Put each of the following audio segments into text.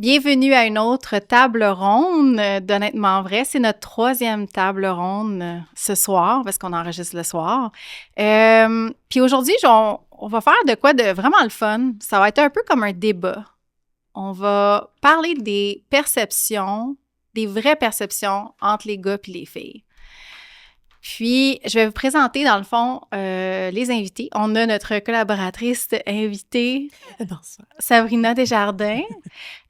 Bienvenue à une autre table ronde d'Honnêtement Vrai. C'est notre 3e table ronde ce soir, parce qu'on enregistre le soir. Puis aujourd'hui, on va faire de quoi de vraiment le fun. Ça va être un peu comme un débat. On va parler des perceptions, des vraies perceptions entre les gars et les filles. Puis, je vais vous présenter, dans le fond, les invités. On a notre collaboratrice invitée, Sabrina Desjardins.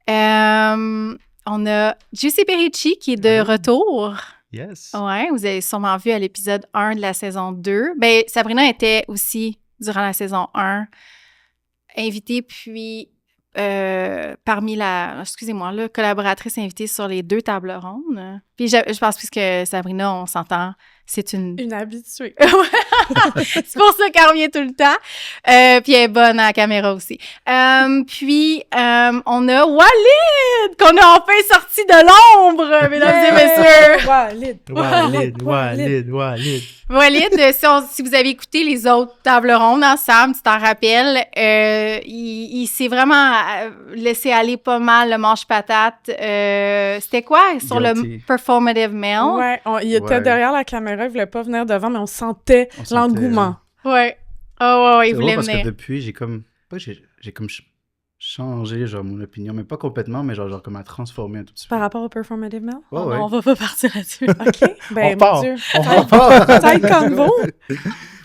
On a Giuseppe Ricci qui est de retour. Yes. Ouais, vous avez sûrement vu à l'épisode 1 de la saison 2. Bien, Sabrina était aussi, durant la saison 1, invitée, puis parmi la collaboratrice invitée sur les 2 tables rondes. Puis je pense que Sabrina, on s'entend, c'est une habituée. C'est pour ça qu'elle revient tout le temps. Puis elle est bonne à la caméra aussi. Puis on a Walid, qu'on a enfin sorti de l'ombre, mesdames et messieurs. Walid. Walid, si vous avez écouté les autres tables rondes ensemble, tu t'en rappelles, il s'est vraiment laissé aller pas mal le manche-patate. C'était quoi? Sur le performative male? Ouais, il était derrière la caméra, il voulait pas venir devant, mais on sentait l'engouement. Ouais. Oh, ouais, il voulait parce venir. que depuis, j'ai comme changé genre mon opinion, mais pas complètement, mais genre comme à transformer un tout petit peu. Par rapport au performative male? Ouais. On va pas partir là-dessus. OK. Ben, on Dieu. repart. Tight convo.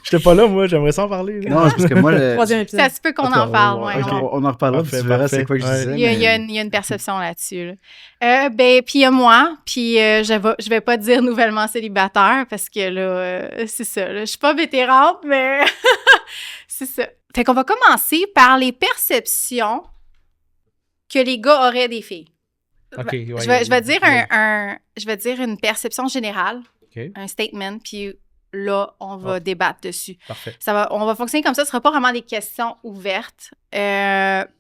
J'étais pas là, moi, j'aimerais ça en parler. Là. Non, c'est parce que moi... 3e épisode. Ça se peut qu'on en parle, ouais. Okay. On en reparlera, puis tu verras c'est quoi que je disais. Il y a une perception là-dessus. Là. Puis il y a moi, puis je vais pas dire nouvellement célibataire, parce que là, c'est ça. Là, je suis pas vétérante, mais c'est ça. Fait qu'on va commencer par les perceptions que les gars auraient des filles. OK, ouais, je vais dire une perception générale, un statement, puis là, on va débattre dessus. Parfait. On va fonctionner comme ça. Ce ne sera pas vraiment des questions ouvertes.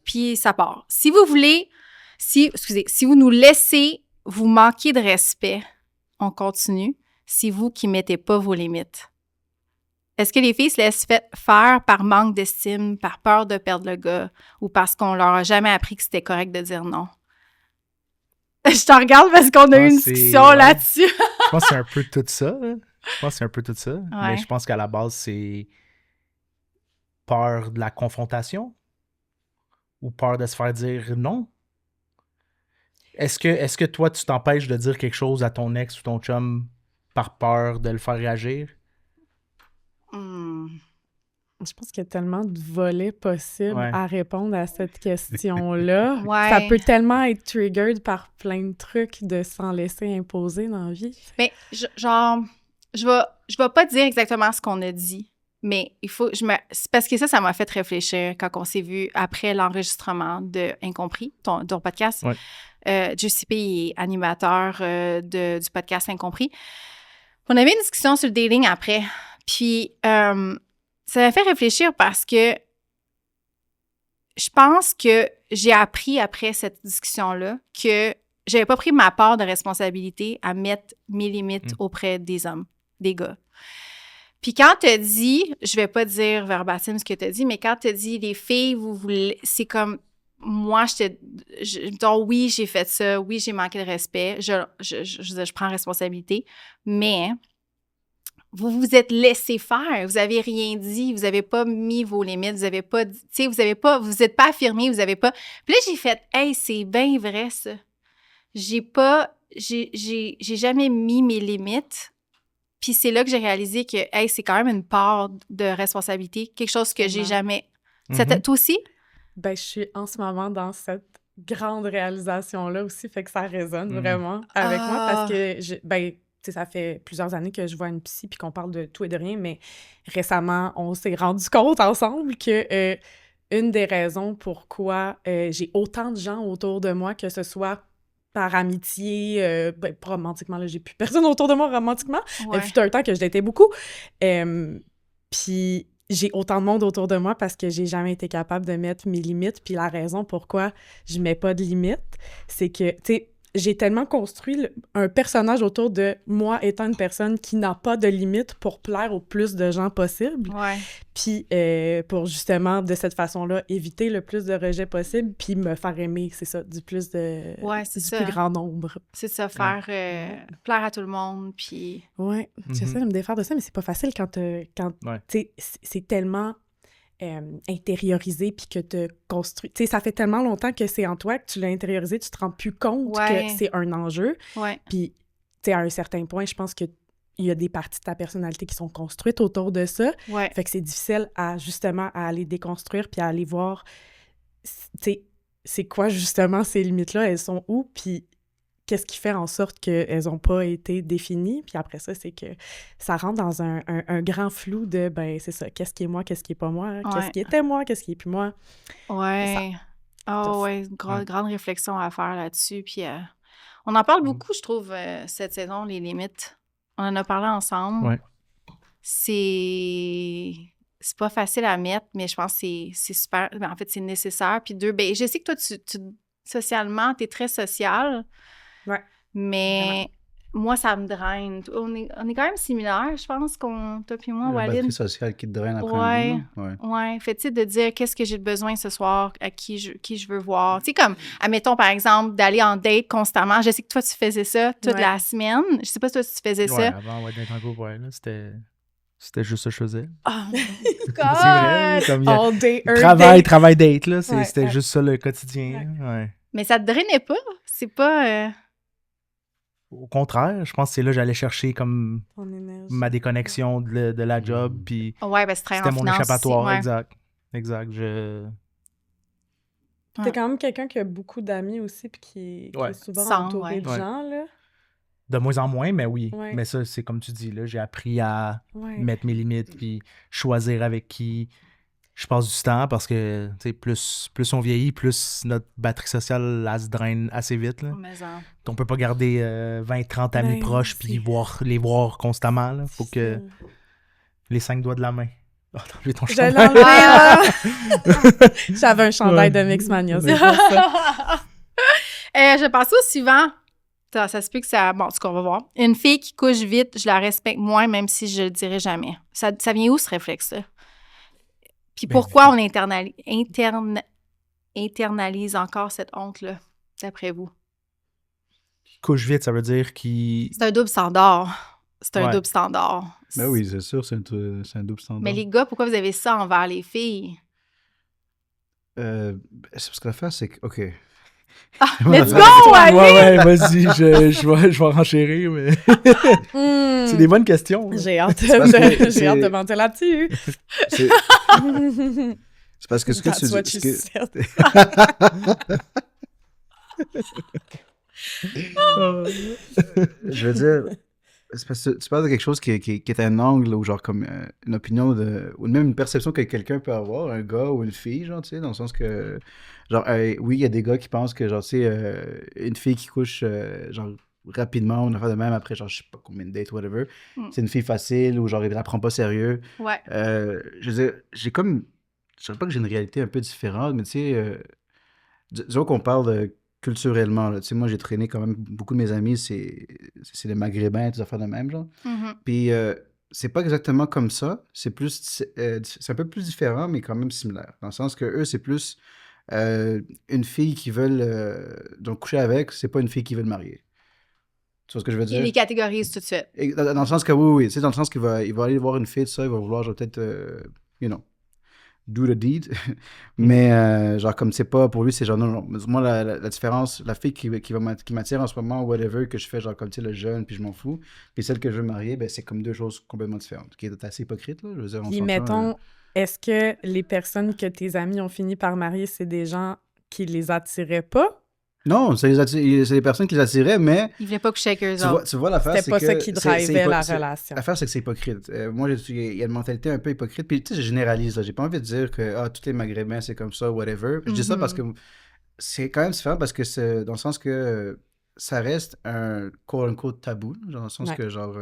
Puis ça part. Si vous voulez, si vous nous laissez vous manquer de respect, on continue. C'est vous qui ne mettez pas vos limites. Est-ce que les filles se laissent faire par manque d'estime, par peur de perdre le gars, ou parce qu'on leur a jamais appris que c'était correct de dire non? Je te regarde parce qu'on a eu une discussion là-dessus. Je pense que c'est un peu tout ça. Ouais. Mais je pense qu'à la base, c'est peur de la confrontation ou peur de se faire dire non. Est-ce que toi, tu t'empêches de dire quelque chose à ton ex ou ton chum par peur de le faire réagir? Je pense qu'il y a tellement de volets possibles à répondre à cette question-là. Ouais. Ça peut tellement être triggered par plein de trucs de s'en laisser imposer dans la vie. Mais je vais pas dire exactement ce qu'on a dit, mais c'est parce que ça m'a fait réfléchir quand on s'est vu après l'enregistrement de Incompris, ton podcast. Giuseppe est animateur du podcast Incompris. On avait une discussion sur le dating après, puis ça m'a fait réfléchir parce que je pense que j'ai appris après cette discussion-là que j'avais pas pris ma part de responsabilité à mettre mes limites auprès des hommes, des gars. Puis quand t'as dit, je vais pas dire verbatim ce que t'as dit, mais quand t'as dit les filles, vous voulez, c'est comme moi, donc oui, j'ai fait ça, oui, j'ai manqué de respect, je prends responsabilité, mais vous vous êtes laissé faire, vous avez rien dit, vous avez pas mis vos limites, vous avez pas, tu sais, vous êtes pas affirmé, vous avez pas. Puis là, j'ai fait, hey, c'est bien vrai ça. J'ai jamais mis mes limites. Puis c'est là que j'ai réalisé que, hey, c'est quand même une part de responsabilité, quelque chose que j'ai jamais. Toi aussi? Ben, je suis en ce moment dans cette grande réalisation-là aussi, fait que ça résonne vraiment avec moi parce que, ça fait plusieurs années que je vois une psy puis qu'on parle de tout et de rien, mais récemment, on s'est rendu compte ensemble que une des raisons pourquoi j'ai autant de gens autour de moi, que ce soit par amitié, pas romantiquement, là, j'ai plus personne autour de moi romantiquement, mais fut un temps que je datais beaucoup. Puis j'ai autant de monde autour de moi parce que j'ai jamais été capable de mettre mes limites, puis la raison pourquoi je mets pas de limites, c'est que, tu sais, j'ai tellement construit un personnage autour de moi étant une personne qui n'a pas de limite pour plaire au plus de gens possible. Ouais. Puis pour justement, de cette façon-là, éviter le plus de rejets possible, puis me faire aimer, c'est ça, du plus c'est plus grand nombre. C'est ça, faire plaire à tout le monde, puis... Ouais, j'essaie de me défaire de ça, mais c'est pas facile quand tu sais, c'est tellement intériorisé, puis que tu construis... Tu sais, ça fait tellement longtemps que c'est en toi que tu l'as intériorisé, tu te rends plus compte que c'est un enjeu. Ouais. Puis, tu sais, à un certain point, je pense que il y a des parties de ta personnalité qui sont construites autour de ça. Ouais. Fait que c'est difficile justement à aller déconstruire puis à aller voir, tu sais, c'est quoi justement ces limites-là, elles sont où, puis qu'est-ce qui fait en sorte qu'elles n'ont pas été définies. Puis après ça, c'est que ça rentre dans un grand flou de, ben c'est ça, qu'est-ce qui est moi, qu'est-ce qui est pas moi, qu'est-ce qui était moi, qu'est-ce qui est plus moi. Ouais. Grande réflexion à faire là-dessus. Puis on en parle beaucoup, je trouve, cette saison, les limites. On en a parlé ensemble. Ouais. C'est pas facile à mettre, mais je pense que c'est super... Ben, en fait, c'est nécessaire. Puis ben, je sais que toi, socialement, t'es très social. Ouais. Mais moi, ça me draine. On est quand même similaires, je pense, toi puis moi, Walid. La batterie sociale qui te draine après un bout. Ouais. Fait, tu sais, de dire qu'est-ce que j'ai besoin ce soir, à qui je veux voir. Tu sais, comme, admettons, par exemple, d'aller en date constamment. Je sais que toi, tu faisais ça toute la semaine. Je sais pas si toi, tu faisais ça. Avant, d'être en couple, là, c'était juste ça que je faisais. Oh, C'est vrai, comme All day, travail, date, là. C'était juste ça, le quotidien. Ouais. Mais ça te drainait pas? C'est pas... Au contraire, je pense que c'est là que j'allais chercher comme ma déconnexion de la job, puis c'était mon échappatoire, exact. T'es quand même quelqu'un qui a beaucoup d'amis aussi, puis qui est souvent entouré de gens, là. De moins en moins, mais oui. Ouais. Mais ça, c'est comme tu dis, là, j'ai appris à mettre mes limites, puis choisir avec qui je passe du temps, parce que, tu sais, plus on vieillit, plus notre batterie sociale, elle se draine assez vite, là. On peut pas garder 20-30 amis proches, puis les voir constamment, là. Faut que les 5 doigts de la main. Oh, t'as enlevé ton chandail. Je l'ai enlevé, là! J'avais un chandail de Mixmania, c'est pour ça. Je passe au suivant. Ça se peut que ça... Bon, en tout cas, on va voir. Une fille qui couche vite, je la respecte moins, même si je le dirai jamais. Ça vient où, ce réflexe-là? Puis pourquoi on internalise encore cette honte-là, d'après vous? Couche vite, ça veut dire qu'il... C'est un double standard. Double standard. Ben oui, c'est sûr, c'est un double standard. Mais les gars, pourquoi vous avez ça envers les filles? C'est parce que l'affaire, c'est que... OK. Let's go, allez! Ouais, vas-y, je vais renchérir, mais... C'est des bonnes questions. J'ai hâte de mentir là-dessus. C'est parce que ce que tu dis... Je veux dire, c'est parce que tu parles de quelque chose qui est un angle ou genre comme une opinion ou même une perception que quelqu'un peut avoir, un gars ou une fille, genre, tu sais, dans le sens que, genre, oui, il y a des gars qui pensent que, genre, tu sais, une fille qui couche, genre, rapidement, on a fait de même après, genre, je sais pas combien de dates, whatever, c'est une fille facile ou genre, il la prend pas sérieux. Ouais. Je veux dire, j'ai comme, je dirais pas que j'ai une réalité un peu différente, mais tu sais, disons qu'on parle de culturellement, là. Tu sais, moi, j'ai traîné quand même beaucoup de mes amis, c'est des Maghrébins, des affaires de même, genre. Puis, c'est pas exactement comme ça. C'est un peu plus différent, mais quand même similaire. Dans le sens que eux, c'est plus une fille qu'ils veulent donc coucher avec, c'est pas une fille qu'ils veulent marier. Tu vois ce que je veux dire? Il les catégorise tout de suite. Et dans le sens que, oui. Tu sais, dans le sens qu'il va aller voir une fille, tout ça, il va vouloir, genre, peut-être, do the deed. Mais genre comme c'est pas pour lui, c'est genre non. Moi la différence, la fille qui m'attire en ce moment, whatever, que je fais genre comme tu sais le jeune puis je m'en fous, puis celle que je veux marier, ben c'est comme deux choses complètement différentes, qui est assez hypocrite là, je veux dire. Puis mettons, est-ce que les personnes que tes amis ont fini par marier, c'est des gens qui les attiraient pas? Non, c'est des personnes qui les attiraient, mais... Ils voulaient pas coucher avec eux autres. Tu vois l'affaire, c'était pas ça qui drivait la relation. L'affaire, c'est que c'est hypocrite. Moi, il y a une mentalité un peu hypocrite. Puis, tu sais, je généralise. J'ai pas envie de dire que tous les Maghrébins, c'est comme ça, whatever. Je dis ça parce que c'est quand même différent, parce que c'est dans le sens que ça reste un quote-unquote tabou. Genre, dans le sens que, genre...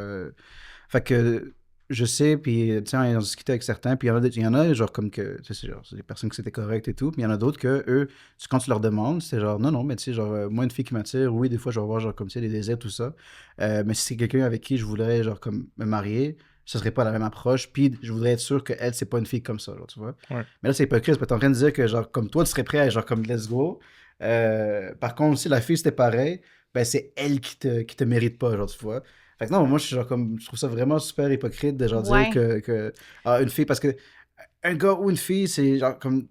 fait que je sais, puis tu sais, on en discutait avec certains, puis il y en a genre comme que, tu sais, c'est des personnes que c'était correct et tout, puis il y en a d'autres que eux, quand tu leur demandes, c'est genre, non, mais tu sais, genre, moi, une fille qui m'attire, oui, des fois, je vais avoir genre comme, tu sais, des désirs, tout ça, mais si c'est quelqu'un avec qui je voudrais, genre, comme, me marier, ce serait pas la même approche, puis je voudrais être sûr qu'elle, c'est pas une fille comme ça, genre, tu vois. Ouais. Mais là, c'est hypocrite, parce que t'es en train de dire que, genre, comme toi, tu serais prêt à, genre, comme, let's go. Par contre, si la fille, c'était pareil, ben, c'est elle qui te mérite pas, genre, tu vois. Fait que non, moi, je suis genre comme, je trouve ça vraiment super hypocrite de genre dire Ouais. que une fille, parce que un gars ou une fille, c'est genre comme,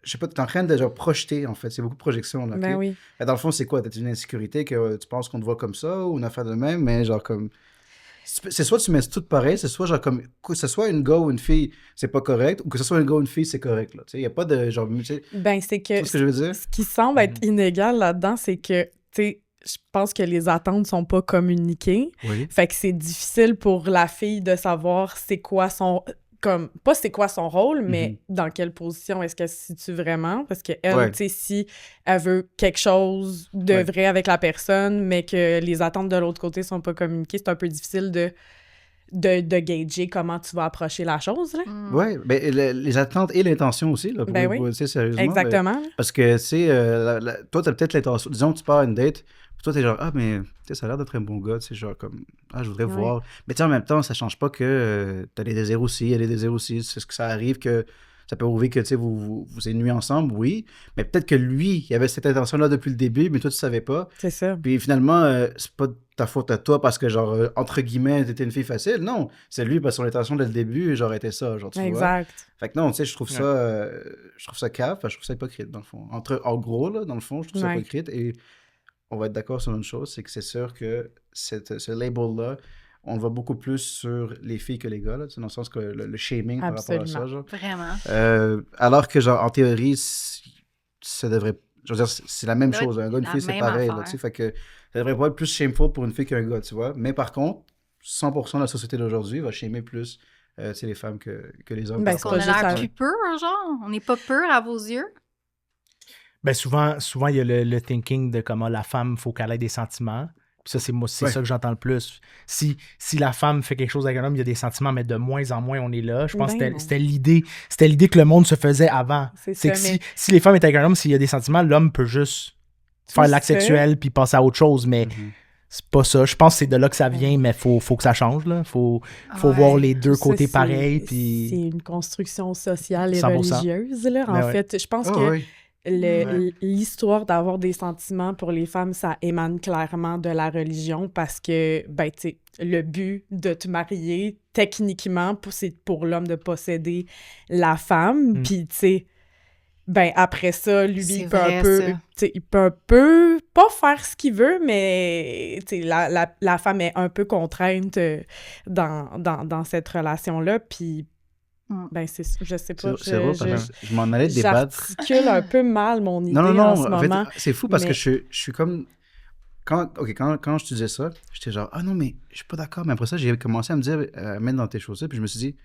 je sais pas, t'es en train de genre projeter, en fait. C'est beaucoup de projection, là, Ben ok? oui. Fait dans le fond, c'est quoi? T'as une insécurité que tu penses qu'on te voit comme ça ou une affaire de même, mais genre comme, c'est soit tu mets tout pareil, c'est soit genre comme, que ce soit une gars ou une fille, c'est pas correct, ou que ce soit un gars ou une fille, c'est correct, là. Tu sais, y a pas de genre, tu sais, Ben, c'est tu vois que ce que je veux dire? ce qui semble être inégal là-dedans, c'est que, tu sais, je pense que les attentes sont pas communiquées. Oui. Fait que c'est difficile pour la fille de savoir c'est quoi son... Comme, pas c'est quoi son rôle, mais dans quelle position est-ce qu'elle se situe vraiment. Parce que elle, Ouais. tu sais, si elle veut quelque chose de Ouais. vrai avec la personne, mais que les attentes de l'autre côté sont pas communiquées, c'est un peu difficile de gager comment tu vas approcher la chose, là. Ouais, ben, les attentes et l'intention aussi, là, Ben oui. tu sais, sérieusement. Exactement. Parce que, tu sais, toi, t'as peut-être l'intention, disons que tu pars à une date, puis toi, t'es genre, ah, mais, tu sais, ça a l'air d'être un bon gars, tu sais, genre, comme, ah, je voudrais Ouais. voir. Mais, tu sais, en même temps, ça change pas que t'as des désirs aussi, il y a des désirs aussi. C'est ce que ça arrive que ça peut arriver que, tu sais, vous êtes nuits ensemble, oui, mais peut-être que lui, il avait cette intention-là depuis le début, mais toi, tu savais pas. C'est ça. Puis finalement, c'est pas de ta faute à toi parce que, genre, entre guillemets, t'étais une fille facile. Non, c'est lui parce que son intention dès le début, genre, était ça, genre, tu vois. Exact. Fait que non, tu sais, je trouve ça cave, enfin, je trouve ça hypocrite, dans le fond. En gros, là, dans le fond, je trouve ça Ouais. hypocrite et on va être d'accord sur une chose, c'est que c'est sûr que ce label-là, on le voit beaucoup plus sur les filles que les gars, là, tu sais, dans le sens que le shaming par rapport à ça, Absolument. genre. Vraiment. Alors que, genre, en théorie, ça devrait... Je veux dire, c'est la même Ouais, chose. Un gars, une la fille, c'est même pareil, là, affaire. tu sais. Fait que ça devrait pas être plus shameful pour une fille qu'un gars, tu vois. Mais par contre, 100% de la société d'aujourd'hui va shamer plus tu sais, les femmes que les hommes. Ben, par c'est Qu'on rapport pas à a ça. l'air juste plus pur, genre. On n'est pas pur à vos yeux. Ben souvent, il y a le thinking de comment la femme, faut qu'elle ait des sentiments. Puis ça, c'est Ouais. ça que j'entends le plus. Si la femme fait quelque chose avec un homme, il y a des sentiments, mais de moins en moins, on est là. Je pense Ben que non. c'était l'idée que le monde se faisait avant. C'est C'est ça, que mais- si les femmes étaient avec un homme, s'il y a des sentiments, l'homme peut juste faire Tout l'acte ça. sexuel puis passer à autre chose, mais Mhm. c'est pas ça. Je pense que c'est de là que ça vient, mais faut que ça change, là. Faut Ouais. voir les deux Ça, côtés c'est- pareils, C'est puis... une construction sociale et 100%. religieuse, là. En Ben ouais. fait, je pense Ah que oui. l'histoire d'avoir des sentiments pour les femmes, ça émane clairement de la religion parce que, ben, tu sais, le but de te marier, techniquement, c'est pour l'homme de posséder la femme. Mm. Puis, tu sais, ben, après ça, lui, C'est il peut vrai, un peu, ça. tu sais, il peut un peu pas faire ce qu'il veut, mais, tu sais, la femme est un peu contrainte dans cette relation-là. Puis, ben, je sais pas, C'est drôle parce que je m'en allais débattre. j'articule un peu mal mon idée Non, en ce en fait, moment. c'est fou parce mais- que je suis comme... Quand je te disais ça, j'étais genre, ah non, mais je suis pas d'accord. Mais après ça, j'ai commencé à me dire, mettre dans tes chaussures, puis je me suis dit,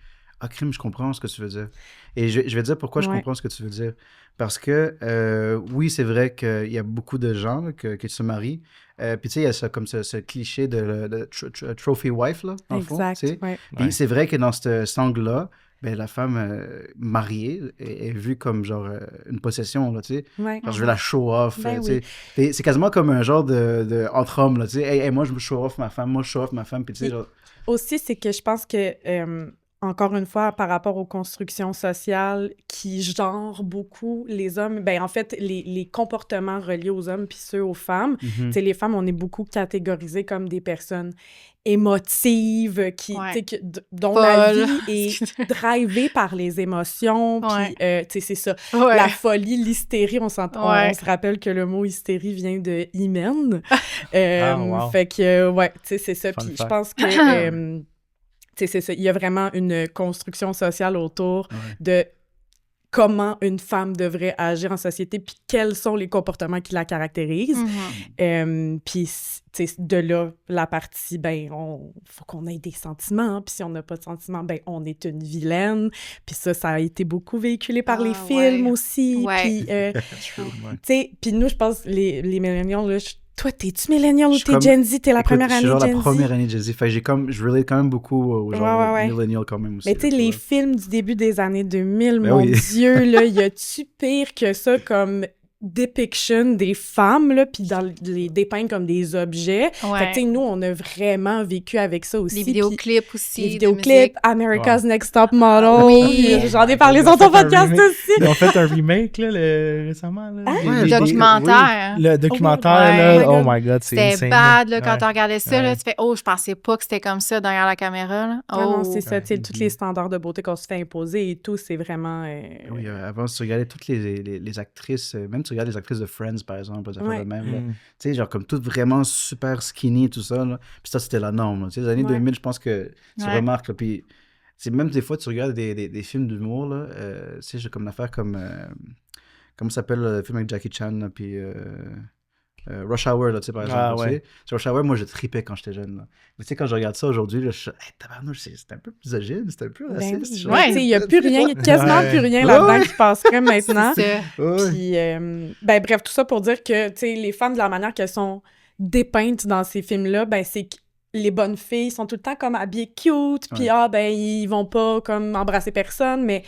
ah, crime, je comprends ce que tu veux dire. Et je vais te dire pourquoi je Ouais. comprends ce que tu veux dire. Parce que, oui, c'est vrai qu'il y a beaucoup de gens là, qui se marient. Puis, tu sais, il y a ce cliché de trophy wife, là, dans le fond. Exact, Tu sais. ouais. Puis Ouais. c'est vrai que dans cet angle-là, ben, la femme mariée est vue comme genre une possession, là, tu sais. Ouais. Genre, je vais la show off. Ben tu sais. C'est quasiment comme un genre de entre hommes, là, tu sais. Hey, moi, je me show off ma femme, moi, je show off ma femme, puis tu sais, genre... Aussi, c'est que je pense que, encore une fois, par rapport aux constructions sociales qui genrent beaucoup les hommes, ben en fait, les comportements reliés aux hommes puis ceux aux femmes, tu sais, les femmes, on est beaucoup catégorisées comme des personnes émotives, qui, Ouais. tu sais, dont la Folle. vie est drivée par les émotions, puis, Ouais. tu sais, c'est ça. Ouais. La folie, l'hystérie, on se rappelle que le mot hystérie vient de hymen. wow. Fait que, ouais, tu sais, c'est ça. Fun Puis je fact. pense que, tu sais, c'est ça. Il y a vraiment une construction sociale autour de comment une femme devrait agir en société, puis quels sont les comportements qui la caractérisent. Puis, tu sais, de là, la partie, ben, faut qu'on ait des sentiments, puis si on n'a pas de sentiments, ben, on est une vilaine. Puis ça a été beaucoup véhiculé par les films ouais. aussi. Ouais. Puis, Ouais. tu sais, puis nous, je pense, les millennials, là, Toi, t'es-tu millennial ou Je suis t'es comme- Gen Z? T'es la Écoute, première je année suis genre Gen la Z? première année Gen Z. Fait que je relate quand même beaucoup aux gens Ouais. millennials quand même aussi. Mais tu sais, là, les vois. films du début des années 2000, Ben mon oui. Dieu, là, y a-tu pire que ça comme depiction des femmes, là, puis dans les dépeindre comme des objets? Fait que, tu sais, nous, on a vraiment vécu avec ça aussi. Les puis vidéoclips aussi. les de vidéoclips, musique. America's Next Top Model. Oui. puis J'en ai parlé Ils sur ont ton fait un podcast remake. aussi. Ils ont fait un remake là, récemment. Là. Ouais, Documentaire. Le documentaire, Ouais. là, Oh oh my my god, c'est C'était insane. bad, là, quand Ouais. tu regardais ça, là, Ouais. tu fais « Oh, je pensais pas que c'était comme ça derrière la caméra. » là. Ah non, Oh. c'est ça, tu sais, tous les standards de beauté qu'on se fait imposer et tout, c'est vraiment... Oui, avant, si tu regardais toutes les actrices, même tu regardes les actrices de Friends, par exemple, ça fait Ouais. le même. là. Mm. Tu sais, genre comme toutes vraiment super skinny, tout ça. Là. Puis ça, c'était la norme. Là. Tu sais, les années Ouais. 2000, je pense que tu Ouais. remarques. Là, puis c'est même des fois, tu regardes des films d'humour, là. Tu sais, j'ai comme l'affaire comme... comment ça s'appelle le film avec Jackie Chan, là, puis... Rush Hour, là, tu sais, par exemple. Ah, tu ouais. sais. Sur Rush Hour, moi, je tripais quand j'étais jeune. Là. Mais tu sais, quand je regarde ça aujourd'hui, là, je suis hey, tabarnouche, c'est un peu misogyne, c'est un peu Ben raciste. oui, je- ben, tu sais, il n'y a plus rien, quasiment Ouais. plus rien Ouais. là-dedans qui passerait maintenant. C'est ça. Ouais. Puis, ben bref, tout ça pour dire que, tu sais, les femmes, de la manière qu'elles sont dépeintes dans ces films-là, ben c'est que les bonnes filles sont tout le temps comme habillées cute, puis Ouais. ben ils vont pas comme embrasser personne, mais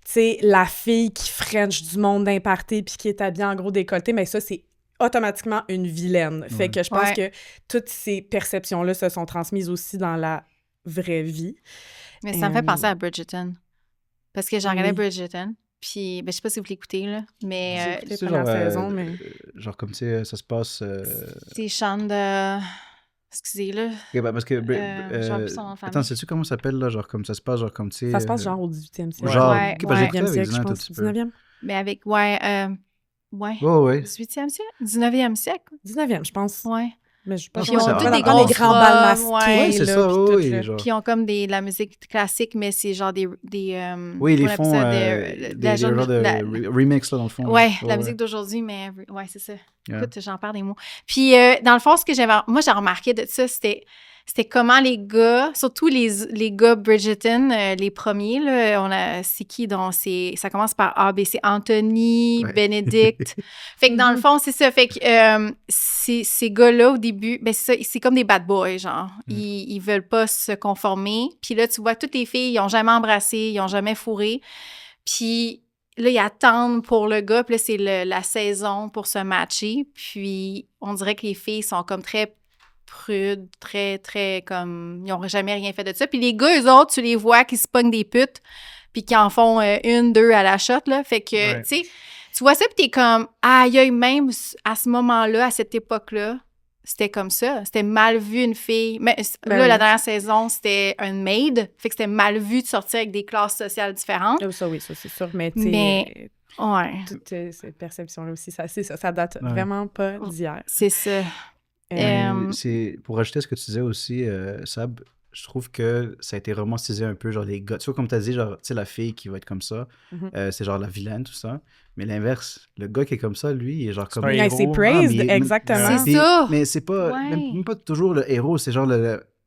tu sais, la fille qui french du monde d'un party puis qui est habillée en gros décolleté, mais ça, c'est automatiquement une vilaine. Fait Ouais. que je pense Ouais. que toutes ces perceptions-là se sont transmises aussi dans la vraie vie. Mais ça me fait penser à Bridgerton. Parce que j'ai regardé Oui. Bridgerton. Puis, ben, je sais pas si vous l'écoutez, là. J'ai Mais écouté C'est première genre, saison, mais... genre comme, tu sais, ça se passe... c'est chant de... Excusez, là. ok, bah, parce que... j'ai oublié son nom de famille. attends, sais-tu comment ça s'appelle, là? Genre comme ça se passe, genre comme, tu sais... Ça se passe genre au 18e siècle. Genre... Ouais, ok, bah, j'ai ouais. écouté 19e avec siècle, Zina je un tout pense. petit peu. 19e? Mais avec... Ouais. Ouais. Ouais, ouais. 18e siècle? 19e siècle? 19e, je pense. Ouais. Mais je sais pas. Puis je pense ils ont que tous ça des va dans grosses les grands bals robes, masqués, ouais. Ouais, c'est là, ça, puis tout, oui, là. genre... Puis ils ont comme de la musique classique, mais c'est genre des Oui, ils comment font on appelle ça, des genres de la- remix, là, dans le fond. Ouais, là. la musique d'aujourd'hui, mais ouais, c'est ça. Ouais. Écoute, j'en parle des mots. Puis, dans le fond, ce que moi, j'ai remarqué de ça, c'était comment les gars, surtout les gars Bridgerton, les premiers, là, c'est qui? Donc, ça commence par A, B, c'est Anthony, Ouais. Benedict. Fait que dans le fond, c'est ça. Fait que ces gars-là, au début, ben c'est ça, c'est comme des bad boys, genre. Ils veulent pas se conformer. Puis là, tu vois, toutes les filles, ils ont jamais embrassé, ils ont jamais fourré. Puis là, ils attendent pour le gars, puis là, c'est la saison pour se matcher. Puis on dirait que les filles sont comme très prudes, très, très comme... Ils n'ont jamais rien fait de ça. Puis les gars, eux autres, tu les vois qui se pognent des putes, puis qui en font une, deux à la shot, là. Fait que, Ouais. tu sais, tu vois ça, puis t'es comme, aïe, même à ce moment-là, à cette époque-là, c'était comme ça. C'était mal vu, une fille. Mais Ben là, oui. la dernière saison, c'était un maid. Fait que c'était mal vu de sortir avec des classes sociales différentes. Ah, ça, oui, ça, c'est sûr. Mais, tu sais, Mais- Ouais, toutes ces perceptions-là aussi, ça date Ouais. vraiment pas d'hier. c'est ça. Mais Euh, c'est pour rajouter ce que tu disais aussi, Sab, je trouve que ça a été romantisé un peu, genre les gars. Tu vois, comme tu as dit, genre, tu sais, la fille qui va être comme ça, Mhm. c'est genre la vilaine, tout ça. Mais l'inverse, le gars qui est comme ça, lui, il est genre comme. un Ouais, héros. c'est praised, mais il est- exactement. C'est ça. Mais c'est pas, Ouais. même pas toujours le héros, c'est genre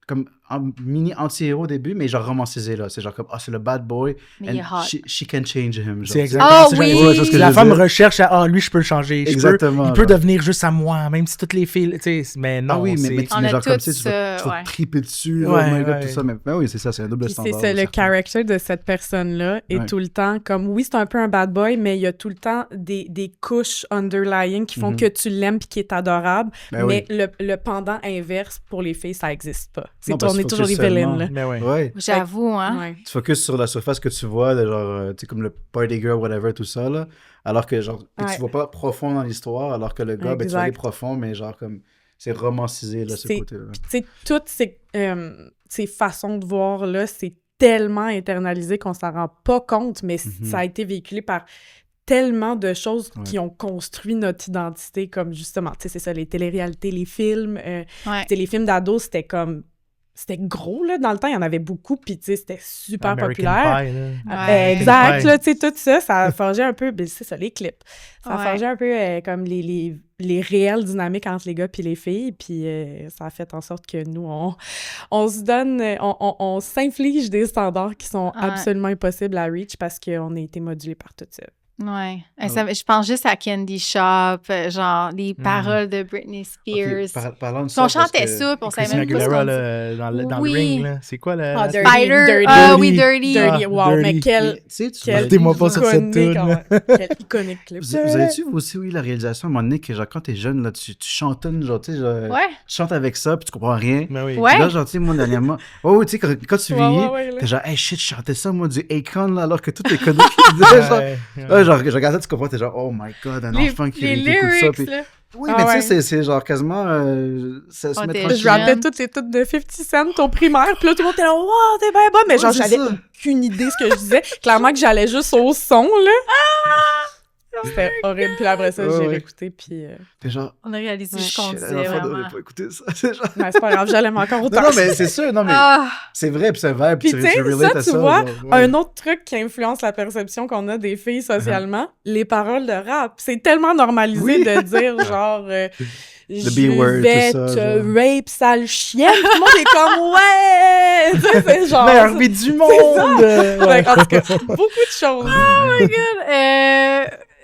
comme un mini anti-héros au début, mais genre romantisé, là. C'est genre comme, c'est le bad boy, Mais il est and hot. she can change him. Genre. C'est exactement Ah ça. oui! Ouais, c'est ce que La je femme veux dire. recherche lui, je peux le changer. Exactement, Il peut genre. devenir juste à moi, même si toutes les filles, tu sais, mais non. Ah oui, mais On mais a genre comme tout ça, tu vas ça, ouais. triper dessus, Ouais, oh my god, ouais. tout ça. Mais oui, c'est ça, c'est un double Puis c'est standard. ça, le certain. character de cette personne-là est Ouais. tout le temps comme, oui, c'est un peu un bad boy, mais il y a tout le temps des couches underlying qui font Mhm. que tu l'aimes puis qui est adorable. Ben mais oui. le pendant inverse pour les filles, ça existe pas. C'est Non, parce on est qu'il toujours focus les vilaines, là. seulement- Mais ouais. Ouais. J'avoue, hein. Ouais. Tu focuses sur la surface que tu vois, de genre, tu sais, comme le party girl, whatever, tout ça, là. Alors que, genre, puis Ouais. tu vois pas profond dans l'histoire, alors que le gars, ben, tu vas aller Exact. profond, mais genre, comme, c'est romancisé, là, ce C'est- côté-là. Tu sais, toutes ces façons de voir, là, c'est tellement internalisé qu'on s'en rend pas compte, mais Mhm. ça a été véhiculé par tellement de choses Ouais. qui ont construit notre identité, comme justement, tu sais, c'est ça, les téléréalités, les films. Ouais. Tu sais, les films d'ados, c'était comme... C'était gros, là, dans le temps, il y en avait beaucoup, puis tu sais, c'était super American populaire. Pie, là. Ouais. Exact, Pie. là, tu sais, tout ça, ça a forgé un peu, ben, c'est ça, les clips. Ça a Ouais. forgé un peu comme les réelles dynamiques entre les gars puis les filles, puis ça a fait en sorte que nous, on se donne, on s'inflige des standards qui sont Ouais. absolument impossibles à reach parce qu'on a été modulés par tout ça. Ouais. Je pense juste à Candy Shop, genre les paroles de Britney Spears. Ok, parlons de Puis on ça. parce chantait que- ça, puis on savait Christina même pas ce Aguilera, qu'on là, disait. dans le Oui. ring, là. C'est quoi la Dirty, Spider, Dirty. oui, Dirty. Dirty, Ah, wow, mais Dirty. quel Tu sais, tu quel Mettez-moi pas sur cette iconique, toune. quel iconique clip. Vous avez-tu vous aussi, oui, la réalisation à un moment donné que, genre, quand t'es jeune, là, tu chantonnes, genre, tu sais, genre, Ouais. tu chantes avec ça, puis tu comprends rien. Ben oui. Ouais. Puis là, genre, tu sais, moi, dernièrement, tu sais, quand tu vieillis, Ouais, t'es genre, hey, shit, je chantais ça, moi, du Akon, là, alors que tout est connu. genre, Ouais. genre, je regarde ça, tu comprends, t'es genre, oh my god, un enfant qui les écoute ça. lyrics, Puis... là. Oui, Ah mais ouais. tu sais, c'est genre quasiment. Ça se On met était tranquille. Je rappais jeune. toutes les toutes de 50 Cent au primaire, puis là, tout le monde était là, wow, t'es bien bonne, mais Ouais, genre, c'est j'avais ça. aucune idée ce que je disais. Clairement que j'allais juste au son, là. C'était horrible. Puis après ça, Ouais, j'ai ouais. réécouté, puis... T'es genre, On a réalisé ce shit, qu'on un disait, enfant vraiment. devrait pas écouter ça. C'est genre. Mais c'est pas grave, j'allais encore autant. Non, mais c'est sûr, non, mais Ah! c'est vrai, puis c'est vrai, puis Puis tu tu sais, relates ça, à tu ça. vois, genre, ouais. un autre truc qui influence la perception qu'on a des filles socialement, les paroles de rap. C'est tellement normalisé Oui. de dire, genre... je B-word, vais tout ça, te genre. rape, sale chienne. Tout le monde est comme, ouais! Tu sais, c'est genre... Meilleure vie du monde! Ouais, en tout cas, beaucoup de choses.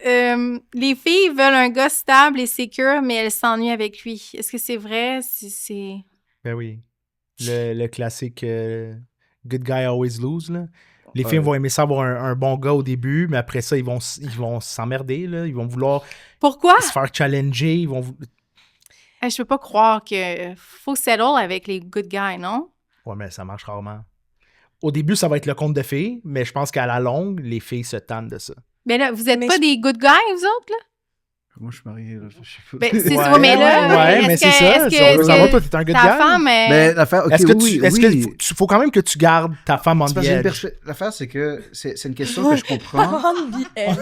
Les filles veulent un gars stable et secure, mais elles s'ennuient avec lui. Est-ce que c'est vrai? C'est... Ben oui. Le classique Good guy always lose, là. Les Ouais. filles vont aimer ça avoir un bon gars au début, mais après ça, ils vont s'emmerder, là. Ils vont vouloir Pourquoi? se faire challenger. Ils vont... Je peux pas croire que faut settle avec les good guys, non? Ouais, mais ça marche rarement. Au début, ça va être le conte de filles, mais je pense qu'à la longue, les filles se tannent de ça. Mais là, vous êtes Mais pas des good guys, vous autres, là? Moi, je suis marié, là. Je sais pas. Ben, c'est Ouais, ça, mais là... ouais, est-ce mais que- c'est ça. est-ce que- Si on veut est-ce savoir, que toi, t'es un good ta guy. femme, Mais l'affaire, ok, Est-ce que oui, est-ce oui. que faut quand même que tu gardes ta femme en C'est parce que j'ai une biais. l'affaire, c'est que c'est une question que je comprends. On the edge.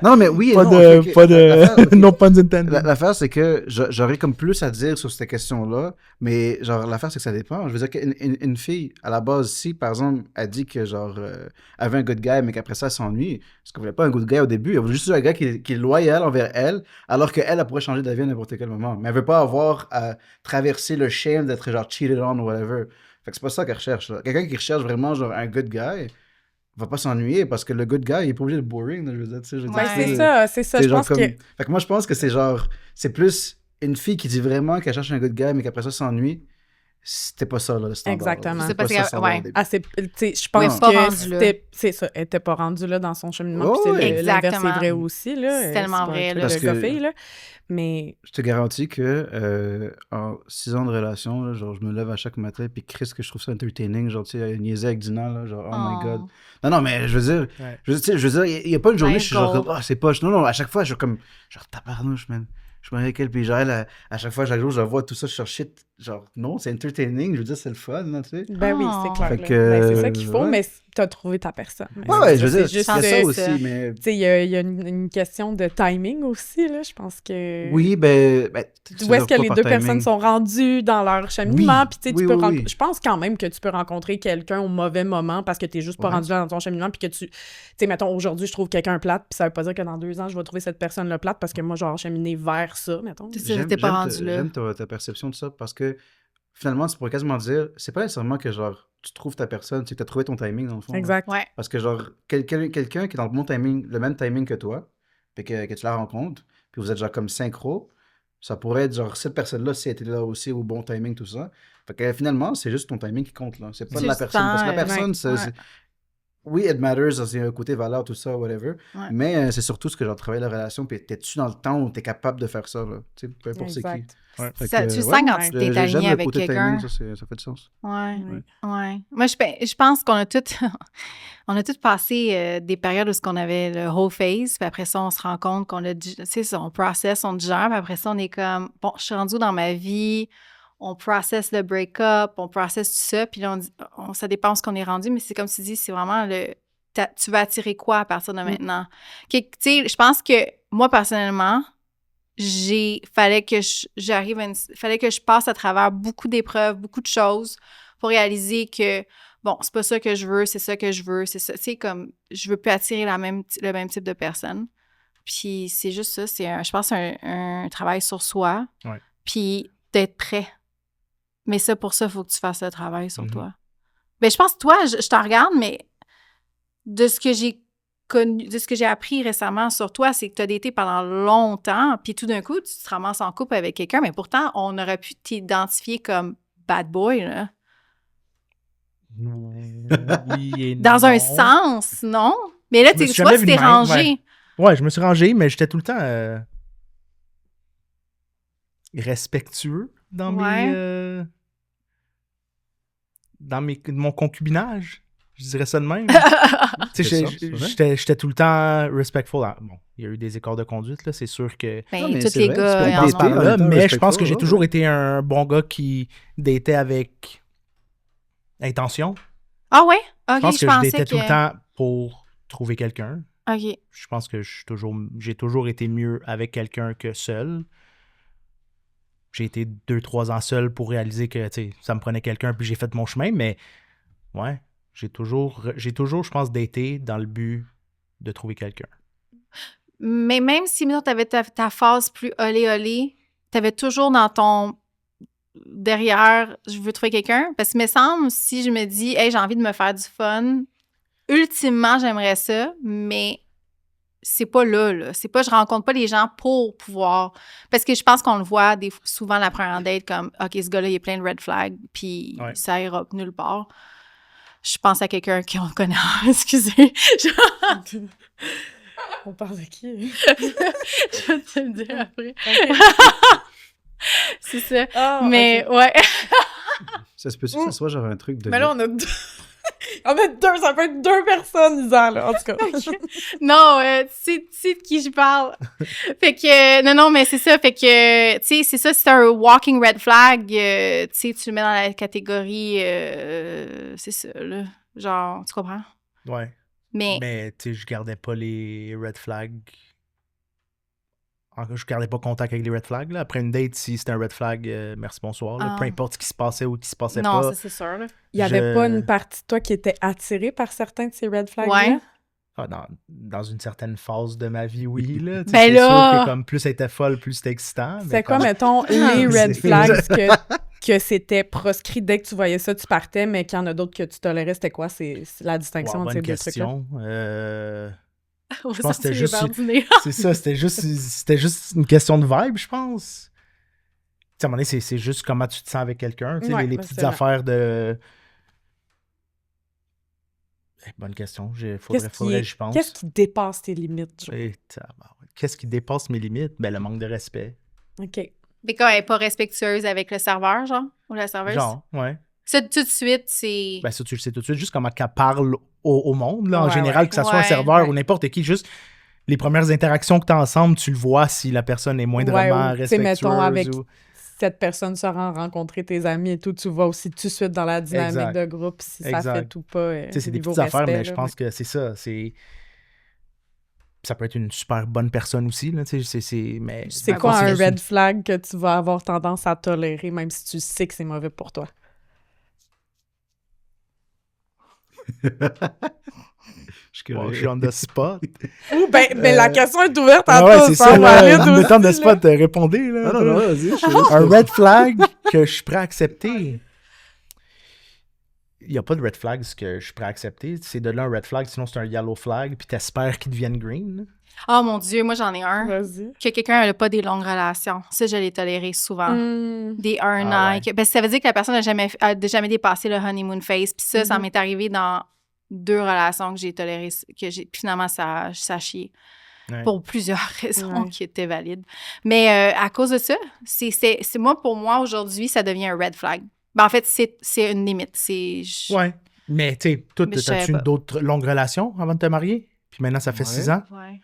Non, mais oui et Pas non. de... ok, ok. Pas de... L'affaire, ok. no puns intended. L'affaire, c'est que j'aurais comme plus à dire sur cette question-là, mais genre, l'affaire, c'est que ça dépend. Je veux dire qu'une fille, à la base, si, par exemple, elle dit que, genre, elle avait un good guy, mais qu'après ça, elle s'ennuie, parce qu'elle voulait pas un good guy au début, elle voulait juste un gars qui est loyal envers elle, alors qu'elle, elle pourrait changer d'avis à n'importe quel moment. Mais elle veut pas avoir à traverser le shame d'être, genre, cheated on ou whatever. Fait que c'est pas ça qu'elle recherche, là. Quelqu'un qui recherche vraiment, genre, un good guy va pas s'ennuyer, parce que le good guy, il est pas obligé de boring, là, je veux dire, tu sais, je veux dire, Ouais, tu sais, c'est ça. c'est Je genre pense comme... que... Fait que moi, je pense que c'est genre... C'est plus une fille qui dit vraiment qu'elle cherche un good guy, mais qu'après ça s'ennuie. C'était pas ça, là, le standard. Exactement. C'était C'est pas parce ça, le que- standard ouais. au début. Ah, tu sais, je Oui, pense pas que rendu là. c'est ça, elle était pas rendue là dans son cheminement, Oh, puis oui. l'inverse Exactement. est vrai aussi, là. C'est tellement pas un vrai, truc là. Parce de que- gars-fille, là. Mais... Je te garantis que en 6 ans de relation, là, genre, je me lève à chaque matin, puis Chris, que je trouve ça entertaining, genre, tu sais, niaiser avec Dina, là, genre, oh my god. Non, mais je veux dire, Ouais. je veux dire, il y a pas une journée, My je suis genre, goal. comme, c'est poche. Non, à chaque fois, je suis comme, genre, tabarnouche, man. Je me avec elle, puis genre, elle, à chaque fois, chaque jour, je la vois tout ça, je suis genre, shit, genre, non, c'est entertaining, je veux dire, c'est le fun, là, tu sais. Ben oui, c'est clair. Fait là. que, Ben, c'est ça qu'il faut, ouais. mais t'as trouvé ta personne. Mais Ouais, c'est je veux ça, dire, c'est juste il y a ça c'est aussi, ça. mais... Tu sais, il y a une question de timing aussi, là. Je pense que... Oui, ben Où est-ce que les deux personnes sont rendues dans leur cheminement, Oui, puis tu sais, oui, tu peux oui, oui. je pense quand même que tu peux rencontrer quelqu'un au mauvais moment parce que t'es juste pas Ouais. rendu là dans ton cheminement, puis que tu sais, mettons, aujourd'hui, je trouve quelqu'un plate, puis ça veut pas dire que dans 2 ans, je vais trouver cette personne-là plate parce que moi, genre, cheminer vers ça, mettons. C'est ça, t'es pas rendu là. J'aime ta perception de ça parce que finalement, tu pourrais quasiment dire, c'est pas nécessairement que genre tu trouves ta personne, c'est que tu as trouvé ton timing dans le fond. là. Exact. Ouais. Parce que genre, quelqu'un qui est dans le bon timing, le même timing que toi, puis que tu la rencontres, puis vous êtes genre comme synchro, ça pourrait être genre cette personne-là, si elle était là aussi au bon timing, tout ça. Fait que finalement, c'est juste ton timing qui compte là. C'est pas C'est la juste personne. Parce que la temps, personne, ouais. oui, it matters, c'est un côté valeur, tout ça, whatever. Ouais. Mais c'est surtout ce que genre travailler la relation, puis t'es-tu dans le temps où t'es capable de faire ça, là. Tu sais, peu importe c'est qui. Exact. Ouais. Fait Ça, que, tu le ouais, sens quand ouais. tu t'es j'aime aligné le avec côté quelqu'un. timing, ça fait du sens. Ouais, Oui. ouais. Moi, je pense qu'on a toutes on a toutes passé des périodes où on avait le whole phase, puis après ça, on se rend compte qu'on a, tu sais, ça, on process, on digère, puis après ça, on est comme, bon, je suis rendue dans ma vie, on process le break-up, on process tout ça, puis là, on dit, ça dépend de ce qu'on est rendu, mais c'est comme tu dis, c'est vraiment tu vas attirer quoi à partir de maintenant? Tu sais, je pense que moi, personnellement, fallait que je passe à travers beaucoup d'épreuves, beaucoup de choses pour réaliser que, bon, c'est pas ça que je veux, c'est ça que je veux, c'est ça. Tu sais, comme, je veux plus attirer le même type de personne. Puis c'est juste ça, je pense, un travail sur soi. Ouais. Puis d'être prêt. Mais ça, pour ça, il faut que tu fasses le travail sur Mhm. toi. Ben, je pense, toi, je t'en regarde, mais de ce que j'ai de ce que j'ai appris récemment sur toi, c'est que tu as daté pendant longtemps, puis tout d'un coup, tu te ramasses en couple avec quelqu'un, mais pourtant, on aurait pu t'identifier comme bad boy, là. Oui et Dans non. un sens, non? Mais là, Je me tu suis vois, jamais tu vu t'es de même, rangé. Ouais, je me suis rangé, mais j'étais tout le temps respectueux dans Ouais. mon concubinage. Je dirais ça de même. Tu sais, C'est ça, c'est vrai. j'étais tout le temps respectful. Bon, il y a eu des écarts de conduite, là, c'est sûr que Ben, Non, mais tous c'est les vrai, gars, tu peux ils en dater ont. en là, étant mais je pense que respectful, j'ai ouais, toujours ouais. été un bon gars qui datait avec intention. Ah ouais? Je OK, pense que je pensais datais que... tout le temps pour trouver quelqu'un. OK. Je pense que j'ai toujours été mieux avec quelqu'un que seul. J'ai été 2-3 ans seul pour réaliser que, tu sais, ça me prenait quelqu'un, puis j'ai fait mon chemin, mais ouais, j'ai toujours, je pense, daté dans le but de trouver quelqu'un. Mais même si, tu avais ta phase plus olé, tu avais toujours dans ton derrière, je veux trouver quelqu'un. Parce que, me semble, si je me dis, hey, j'ai envie de me faire du fun, ultimement, j'aimerais ça, mais c'est pas là. C'est pas, je rencontre pas les gens pour pouvoir. Parce que je pense qu'on le voit souvent la première date comme, OK, ce gars-là, il y a plein de red flags, puis Ouais. ça ira nulle part. Je pense à quelqu'un qu'on connaît. Excusez. On parle de qui? Je vais te le dire après. C'est ça. Ah, Mais, ok. ouais. Ça se peut-tu que ça soit genre un truc de... Mais là, on a deux. Ça peut être 2 personnes, Isa, là, en tout cas. Non, tu sais de qui je parle. Fait que, non, mais c'est ça. Fait que, tu sais, c'est ça, c'est un walking red flag. Tu sais, tu le mets dans la catégorie, c'est ça, là. Genre, tu comprends? Ouais. Mais Mais, tu sais, je gardais pas les red flags. Je gardais pas contact avec les red flags. Là. Après une date, si c'était un red flag, merci, bonsoir. Là. Ah. Peu importe ce qui se passait ou ce qui se passait non, pas. ça, c'est sûr, là. Il y avait pas une partie de toi qui était attirée par certains de ces red flags-là? Ouais. Ah, dans une certaine phase de ma vie, oui. Là. Tu sais, Ben c'est là! sûr que comme plus elle était folle, plus c'était excitant. C'est mais quoi, comme- mettons, les red C'est- flags que c'était proscrit dès que tu voyais ça, tu partais, mais qu'il y en a d'autres que tu tolérais, c'était quoi? C'est la distinction Wow, entre ces bonne deux trucs-là? question. On Je va pense que c'était sortir les juste- verres du nez. C'est ça, c'était juste une question de vibe, je pense. Tu sais, à un moment donné, c'est juste comment tu te sens avec quelqu'un. Tu sais, Ouais, les ben, petites c'est vrai. affaires de... Bonne question. Faudrait que j'y pense. Qu'est-ce qui dépasse tes limites, genre? Qu'est-ce qui dépasse mes limites? Ben, le manque de respect. OK. Mais quand elle est pas respectueuse avec le serveur, genre, ou la serveuse. Genre, ouais. Ça, tout de suite, c'est... Ben, ça, tu le sais tout de suite. Juste comment qu'elle parle au monde, là, en Ouais, général, ouais. que ça soit un Ouais, serveur ouais. ou n'importe qui. Juste les premières interactions que tu as ensemble, tu le vois si la personne est moindrement Ouais, ou, tu sais, respectueuse. mettons, avec ou... cette personne se rend rencontrer tes amis et tout, tu vas aussi tout de suite dans la dynamique Exact. de groupe, si ça Exact. fait ou pas. Tu sais, c'est des niveau petites affaires, respect, mais je là, pense que c'est ça. Ça peut être une super bonne personne aussi, là, tu sais, mais... C'est Ouais, quoi bon, c'est un juste red flag que tu vas avoir tendance à tolérer, même si tu sais que c'est mauvais pour toi? Je suis Wow, curieux. je suis on the spot. Ou ben, la question est ouverte à Ah ouais, tous. c'est ça, hein, là. Walid Me aussi, tente de là. spot, répondez, là. Ah non, non, vas-y. je suis- Un red flag que je suis prêt à accepter. Il n'y a pas de red flags que je suis prêt à accepter. C'est de là un red flag, sinon c'est un yellow flag, puis t'espères qu'il devienne green. là. Oh mon Dieu, moi, j'en ai un. Vas-y. Que quelqu'un n'a pas des longues relations. Ça, je l'ai toléré souvent. Des un Ah an. ouais. Ben, ça veut dire que la personne n'a jamais dépassé le honeymoon phase. Puis ça Mhm. m'est arrivé dans 2 relations que j'ai tolérées. Puis finalement, ça a chié. Ouais. Pour plusieurs raisons Ouais. qui étaient valides. Mais à cause de ça, c'est moi, pour moi, aujourd'hui, ça devient un red flag. Ben, en fait, c'est une limite. Ouais. Mais tu sais, toi, Mais je t'as-tu savais pas. d'autres longues relations avant de te marier? Puis maintenant, ça fait Ouais. 6 ans? Ouais.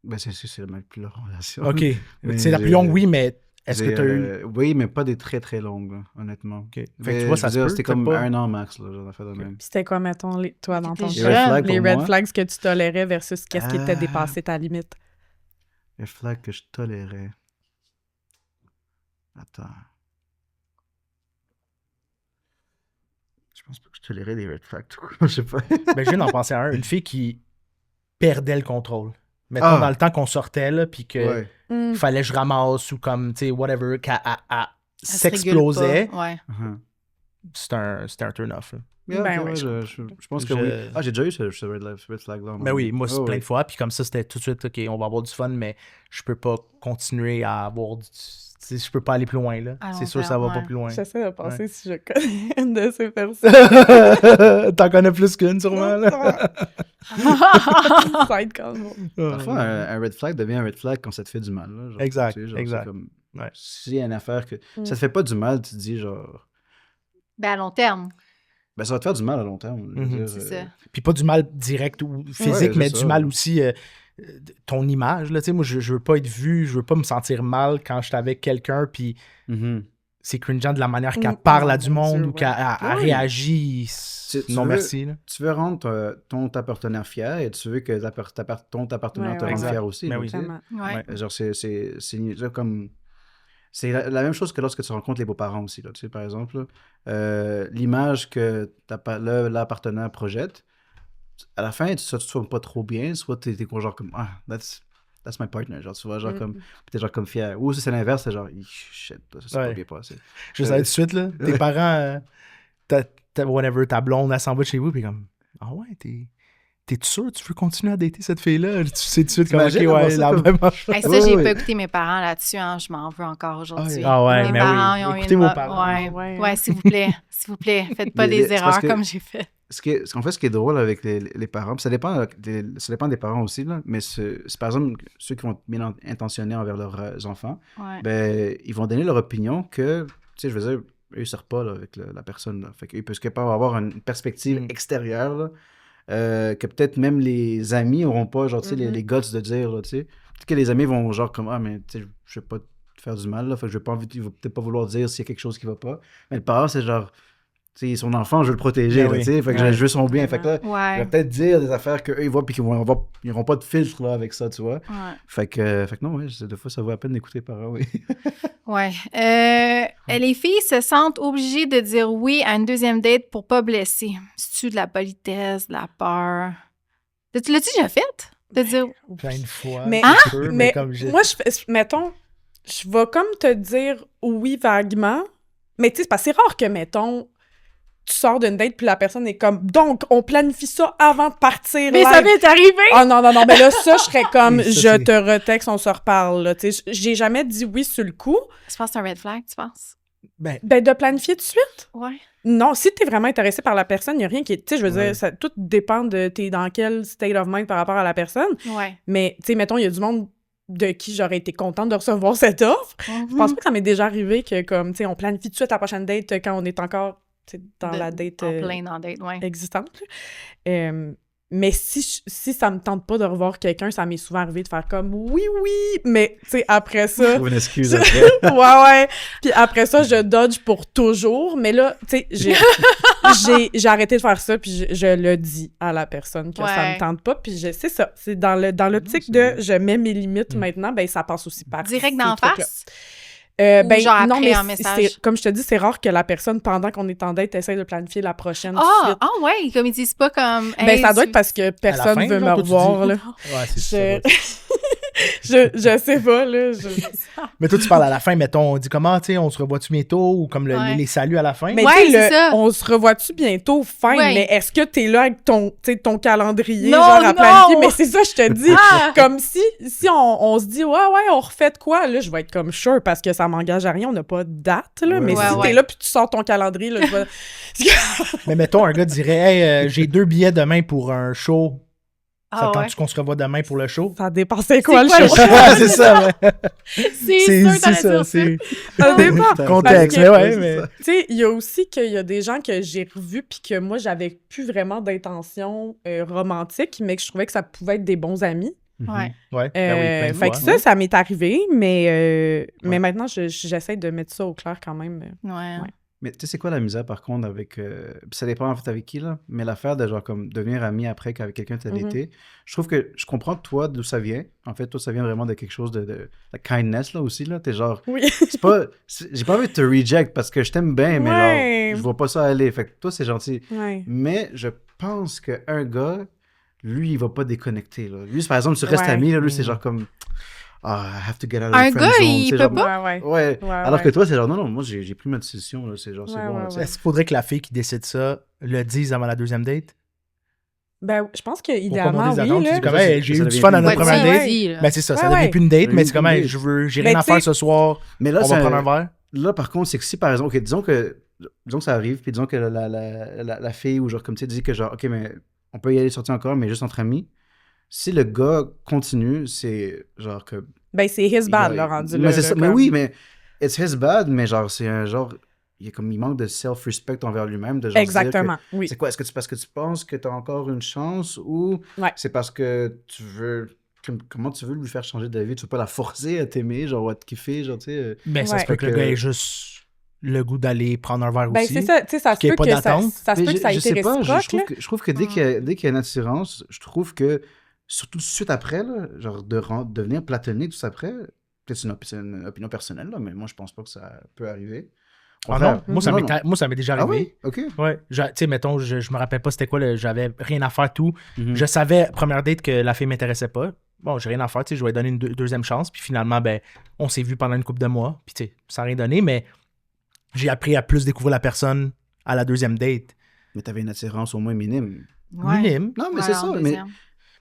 Ben, c'est la plus longue relation. OK. Mais C'est la plus j'ai- longue, oui, mais est-ce que J'ai, tu as eu... Oui, mais pas des très, très longues, là, honnêtement. OK. Fait que Mais tu vois, je ça veux se dire, peut. C'était t'as comme pas- 1 an max, là, j'en ai fait de même. Puis c'était quoi, mettons, toi, dans ton T'étais Les red jeune. flags pour les red moi. flags que tu tolérais versus qu'est-ce qui était Ah. dépassé ta limite? Les flags que je tolérais. Attends. Je pense pas que je tolérais des red flags, tout court. Je sais pas. Ben, je viens d'en penser à un. Une fille qui perdait le contrôle. Mettons, Ah. dans le temps qu'on sortait, là, puis que Ouais. fallait que je ramasse ou comme, tu sais, whatever, qu'elle Elle se régule s'explosait. pas. Ouais. Uh-huh. c'était un turn-off. Là. Yeah, Ben ok, ouais, ouais, je pense que Je- oui. Ah, j'ai déjà eu ce red flag-là. Ben oui, moi, c'est Oh, plein oui. de fois. Puis comme ça, c'était tout de suite, OK, on va avoir du fun, mais je peux pas continuer à avoir du... Tu sais, je peux pas aller plus loin, là. À long C'est sûr, ça terme, va pas ouais. plus loin. J'essaie de penser si je connais une de ces personnes. T'en connais plus qu'une, sûrement, là. Side call. Parfois, un red flag devient un red flag quand ça te fait du mal. Là, genre, Exact, tu sais, genre, exact. c'est comme... Ouais. S'il y a une affaire que... Mm. Ça te fait pas du mal, tu te dis genre... Ben, à long terme, Ben, ça va te faire du mal à long terme. Je veux Mhm. dire, c'est ça. Puis pas du mal direct ou physique, Ouais, mais c'est du ça. mal aussi ton image. Là, tu sais, moi, je veux pas être vu, je veux pas me sentir mal quand je suis avec quelqu'un, puis Mhm. c'est cringeant de la manière qu'elle Mm. parle Oh, à du mon monde Dieu, ou qu'elle ouais. réagit. Tu Non, veux- merci. Là. Tu veux rendre ta partenaire fier et tu veux que ton partenaire Ouais, te ouais. rende Exact. fier aussi. Ben là, oui. tu sais. Vraiment. Ouais. Ouais. Genre, c'est comme... C'est la même chose que lorsque tu rencontres les beaux-parents aussi. Là, tu sais, par exemple, là, l'image que la partenaire projette, à la fin, soit tu ne pas trop bien, soit tu es genre comme « Ah, that's my partner ». Genre, tu vois, genre comme... T'es genre comme fier. Ou si c'est l'inverse, c'est genre « Shit, ça s'est Ouais. pas bien passé ». Je savais tout de suite, là. Tes parents, whatever, ta blonde, elle s'en va de chez vous, puis comme, ah ouais, t'es sûr, tu veux continuer à dater cette fille-là? Tu sais tout de suite comme, ok, T'imagines avoir ouais, ça la comme- même Hey, ça, Ouais, j'ai ouais. pas écouté mes parents là-dessus, hein. Je m'en veux encore aujourd'hui. Ah ouais, Mes mais parents, oui. ils ont Écoutez une vos mo- parents. Ouais, Ouais. ouais, s'il vous plaît. S'il vous plaît, faites pas Les- des c'est parce erreurs que- comme j'ai fait. En fait, ce qui est drôle avec les parents, puis ça dépend des parents aussi, là, mais c'est par exemple ceux qui vont être bien intentionnés envers leurs enfants, Ouais. ben, ils vont donner leur opinion que, tu sais, je veux dire, eux, ils sortent pas là, avec la personne. Là. Fait qu'eux, parce qu'ils peuvent avoir une perspective extérieure, là, que peut-être même les amis n'auront pas, genre, tu sais, les guts de dire, là, tu sais. Peut-être que les amis vont, genre, comme, ah, mais, tu sais, je vais pas te faire du mal, là, fait que je vais pas envie, ils vont peut-être pas vouloir dire s'il y a quelque chose qui va pas. Mais le parent, c'est genre, tu sais, son enfant, je veux le protéger, Ben là, oui. tu sais, fait que Ouais. je veux son bien. Fait que là, il va Ouais. peut-être dire des affaires qu'eux, ils voient, puis qu'ils n'auront pas de filtre, là, avec ça, tu vois. Ouais. Fait que non, ouais, des fois, ça vaut la peine d'écouter les parents, oui. Ouais. Les filles se sentent obligées de dire oui à une deuxième date pour pas blesser. C'est-tu de la politesse, de la peur? Tu l'as-tu déjà fait? De dire... Plein de fois. Mais- un peu, Mais comme j'ai... moi, mettons, je vais comme te dire oui vaguement, mais tu sais, c'est parce que c'est rare que, mettons, tu sors d'une date puis la personne est comme, donc, on planifie ça avant de partir. Mais ça live. m'est arrivé! Ah non, mais là, ça, je serais comme, Oui, ça, je c'est- te retexte, on se reparle, là, tu sais. J'ai jamais dit oui sur le coup. Je pense que c'est un red flag, tu penses? Ben, Ben, de planifier tout de suite. Ouais. Non, si t'es vraiment intéressé par la personne, il n'y a rien qui est... Tu sais, je veux Ouais. dire, ça, tout dépend de t'es dans quel state of mind par rapport à la personne. Ouais. Mais, tu sais, mettons, il y a du monde de qui j'aurais été contente de recevoir cette offre. Je pense pas que ça m'est déjà arrivé que, comme, tu sais, on planifie tout de suite la prochaine date quand on est encore, tu sais, dans la date En plein dans la date, ouais. existante. là. Mais si ça me tente pas de revoir quelqu'un, ça m'est souvent arrivé de faire comme oui, mais, tu sais, après ça... Trouve une excuse après. ouais. Puis après ça, je dodge pour toujours. Mais là, tu sais, j'ai arrêté de faire ça, puis je le dis à la personne que ça Ouais. me tente pas. Puis c'est ça. C'est dans l'optique c'est de bien. je mets mes limites maintenant, ben ça passe aussi par Direct ces d'en trucs-là. face? Ben, genre non, après mais un message? comme je te dis, c'est rare que la personne, pendant qu'on est en date, essaie de planifier la prochaine Ah, suite. ouais, comme ils disent pas comme... Ben, hey, ça doit tu- être parce que personne fin, veut genre, me toi, tu revoir, dis- là. ouais, c'est ça. Je sais pas, là. Mais toi, tu parles à la fin, mettons, on dit comment, tu sais, on se revoit-tu bientôt, ou comme Ouais. les saluts à la fin. Mais Ouais, tu sais, c'est ça. on se revoit-tu bientôt? Fine, Ouais. mais est-ce que t'es là avec ton calendrier, Non, genre à non! planifier? Mais c'est ça, je te dis. Ah! Comme si on se dit, ouais, on refait de quoi? Là, je vais être comme sure parce que ça m'engage à rien, on n'a pas de date, là. Ouais, mais ouais, si ouais. t'es là puis tu sors ton calendrier, là, je vais... Mais mettons, un gars dirait, hey, j'ai 2 billets demain pour un show. Ça Ah, tente-tu ouais. qu'on se revoit demain pour le show? Ça dépend c'est quoi le quoi le show? show? Ouais, c'est ça, ouais. C'est sûr, t'allais dire ça. c'est Ça dépend. contexte, Parce que- mais ouais, mais... Tu sais, il y a aussi qu'il y a des gens que j'ai revus puis que moi, j'avais plus vraiment d'intention romantique, mais que je trouvais que ça pouvait être des bons amis. Ouais. Ouais, ben oui, plein de fait fois. que ça m'est arrivé, mais Ouais. maintenant, j'essaie de mettre ça au clair quand même. Ouais. Ouais. Mais tu sais, c'est quoi la misère, par contre, avec... puis ça dépend, en fait, avec qui, là. Mais l'affaire de, genre, comme, devenir ami après qu'avec quelqu'un t'as daté, je trouve que je comprends, toi, d'où ça vient. En fait, toi, ça vient vraiment de quelque chose de la kindness, là, aussi, là. T'es genre... Oui. J'ai pas envie de te reject parce que je t'aime bien, mais Ouais. genre, je vois pas ça aller. Fait que toi, c'est gentil. Ouais. Mais je pense qu'un gars, lui, il va pas déconnecter, là. Lui, par exemple, tu restes Ouais. ami, là, lui, c'est genre comme... I have to get out of Un the gars, friend zone. il C'est peut genre, pas? Ouais. Alors que toi, c'est genre, non, moi, j'ai pris ma décision, là. C'est genre, c'est Ouais, bon. ouais, là, tu sais. ouais. Est-ce qu'il faudrait que la fille qui décide ça le dise avant la deuxième date? Ben, je pense Pour pas qu'idéalement, monter les oui, attentes, tu là. dis comme, Ça, hey, c'est- j'ai ça eu du devient fun à plus notre une première date. date. Dit, là. Ben, c'est ça, ça Ouais, devient ouais. plus une date, Oui, mais c'est comme, hey, une j'ai Mais rien à tu sais- faire ce soir, Mais là, on va prendre un verre. Là, par contre, c'est que si, par exemple, OK, disons que ça arrive, puis disons que la fille, ou genre, comme tu sais, dit que genre, OK, mais on peut y aller sortir encore, mais juste entre amis. Si le gars continue, c'est genre que... Ben, c'est his bad, il là, a- rendu mais là. c'est là, ça. Mais comme- oui, mais it's his bad, mais genre, c'est un genre... Il manque de self-respect envers lui-même, de genre se dire que- Exactement, oui. c'est quoi? Est-ce que c'est parce que tu penses que tu as encore une chance ou Ouais. c'est parce que tu veux... Comment tu veux lui faire changer d'avis? Tu veux pas la forcer à t'aimer, genre, ou à te kiffer, genre, tu sais... Ben, ça Ouais. se peut que le Fait que- gars ait juste le goût d'aller prendre un verre Ben, aussi. c'est ça, tu sais, ça se qu'il y ait peut pas que ça, d'attente. ça se Mais peut que ça ait je été sais pas, réciproque, là. je trouve que dès qu'il y a une attirance, je trouve que, surtout tout de suite après, là, genre devenir platonique tout de suite après, peut-être c'est une opinion personnelle, là, mais moi je pense pas que ça peut arriver. Au Ah contraire. non, moi ça, Non, moi, ça m'est déjà Ah arrivé. oui? OK. Ouais, tu sais, mettons, je me rappelle pas c'était quoi, j'avais rien à faire, tout. Mhm. Je savais, première date, que la fille m'intéressait pas. Bon, j'ai rien à faire, tu sais, je vais lui donner une deuxième chance. Puis finalement, ben, on s'est vu pendant une couple de mois. Puis tu sais, ça n'a rien donné, mais j'ai appris à plus découvrir la personne à la deuxième date. Mais t'avais une attirance au moins minime. Ouais. Minime. Non, mais Ouais, c'est en ça. Mais... deuxième.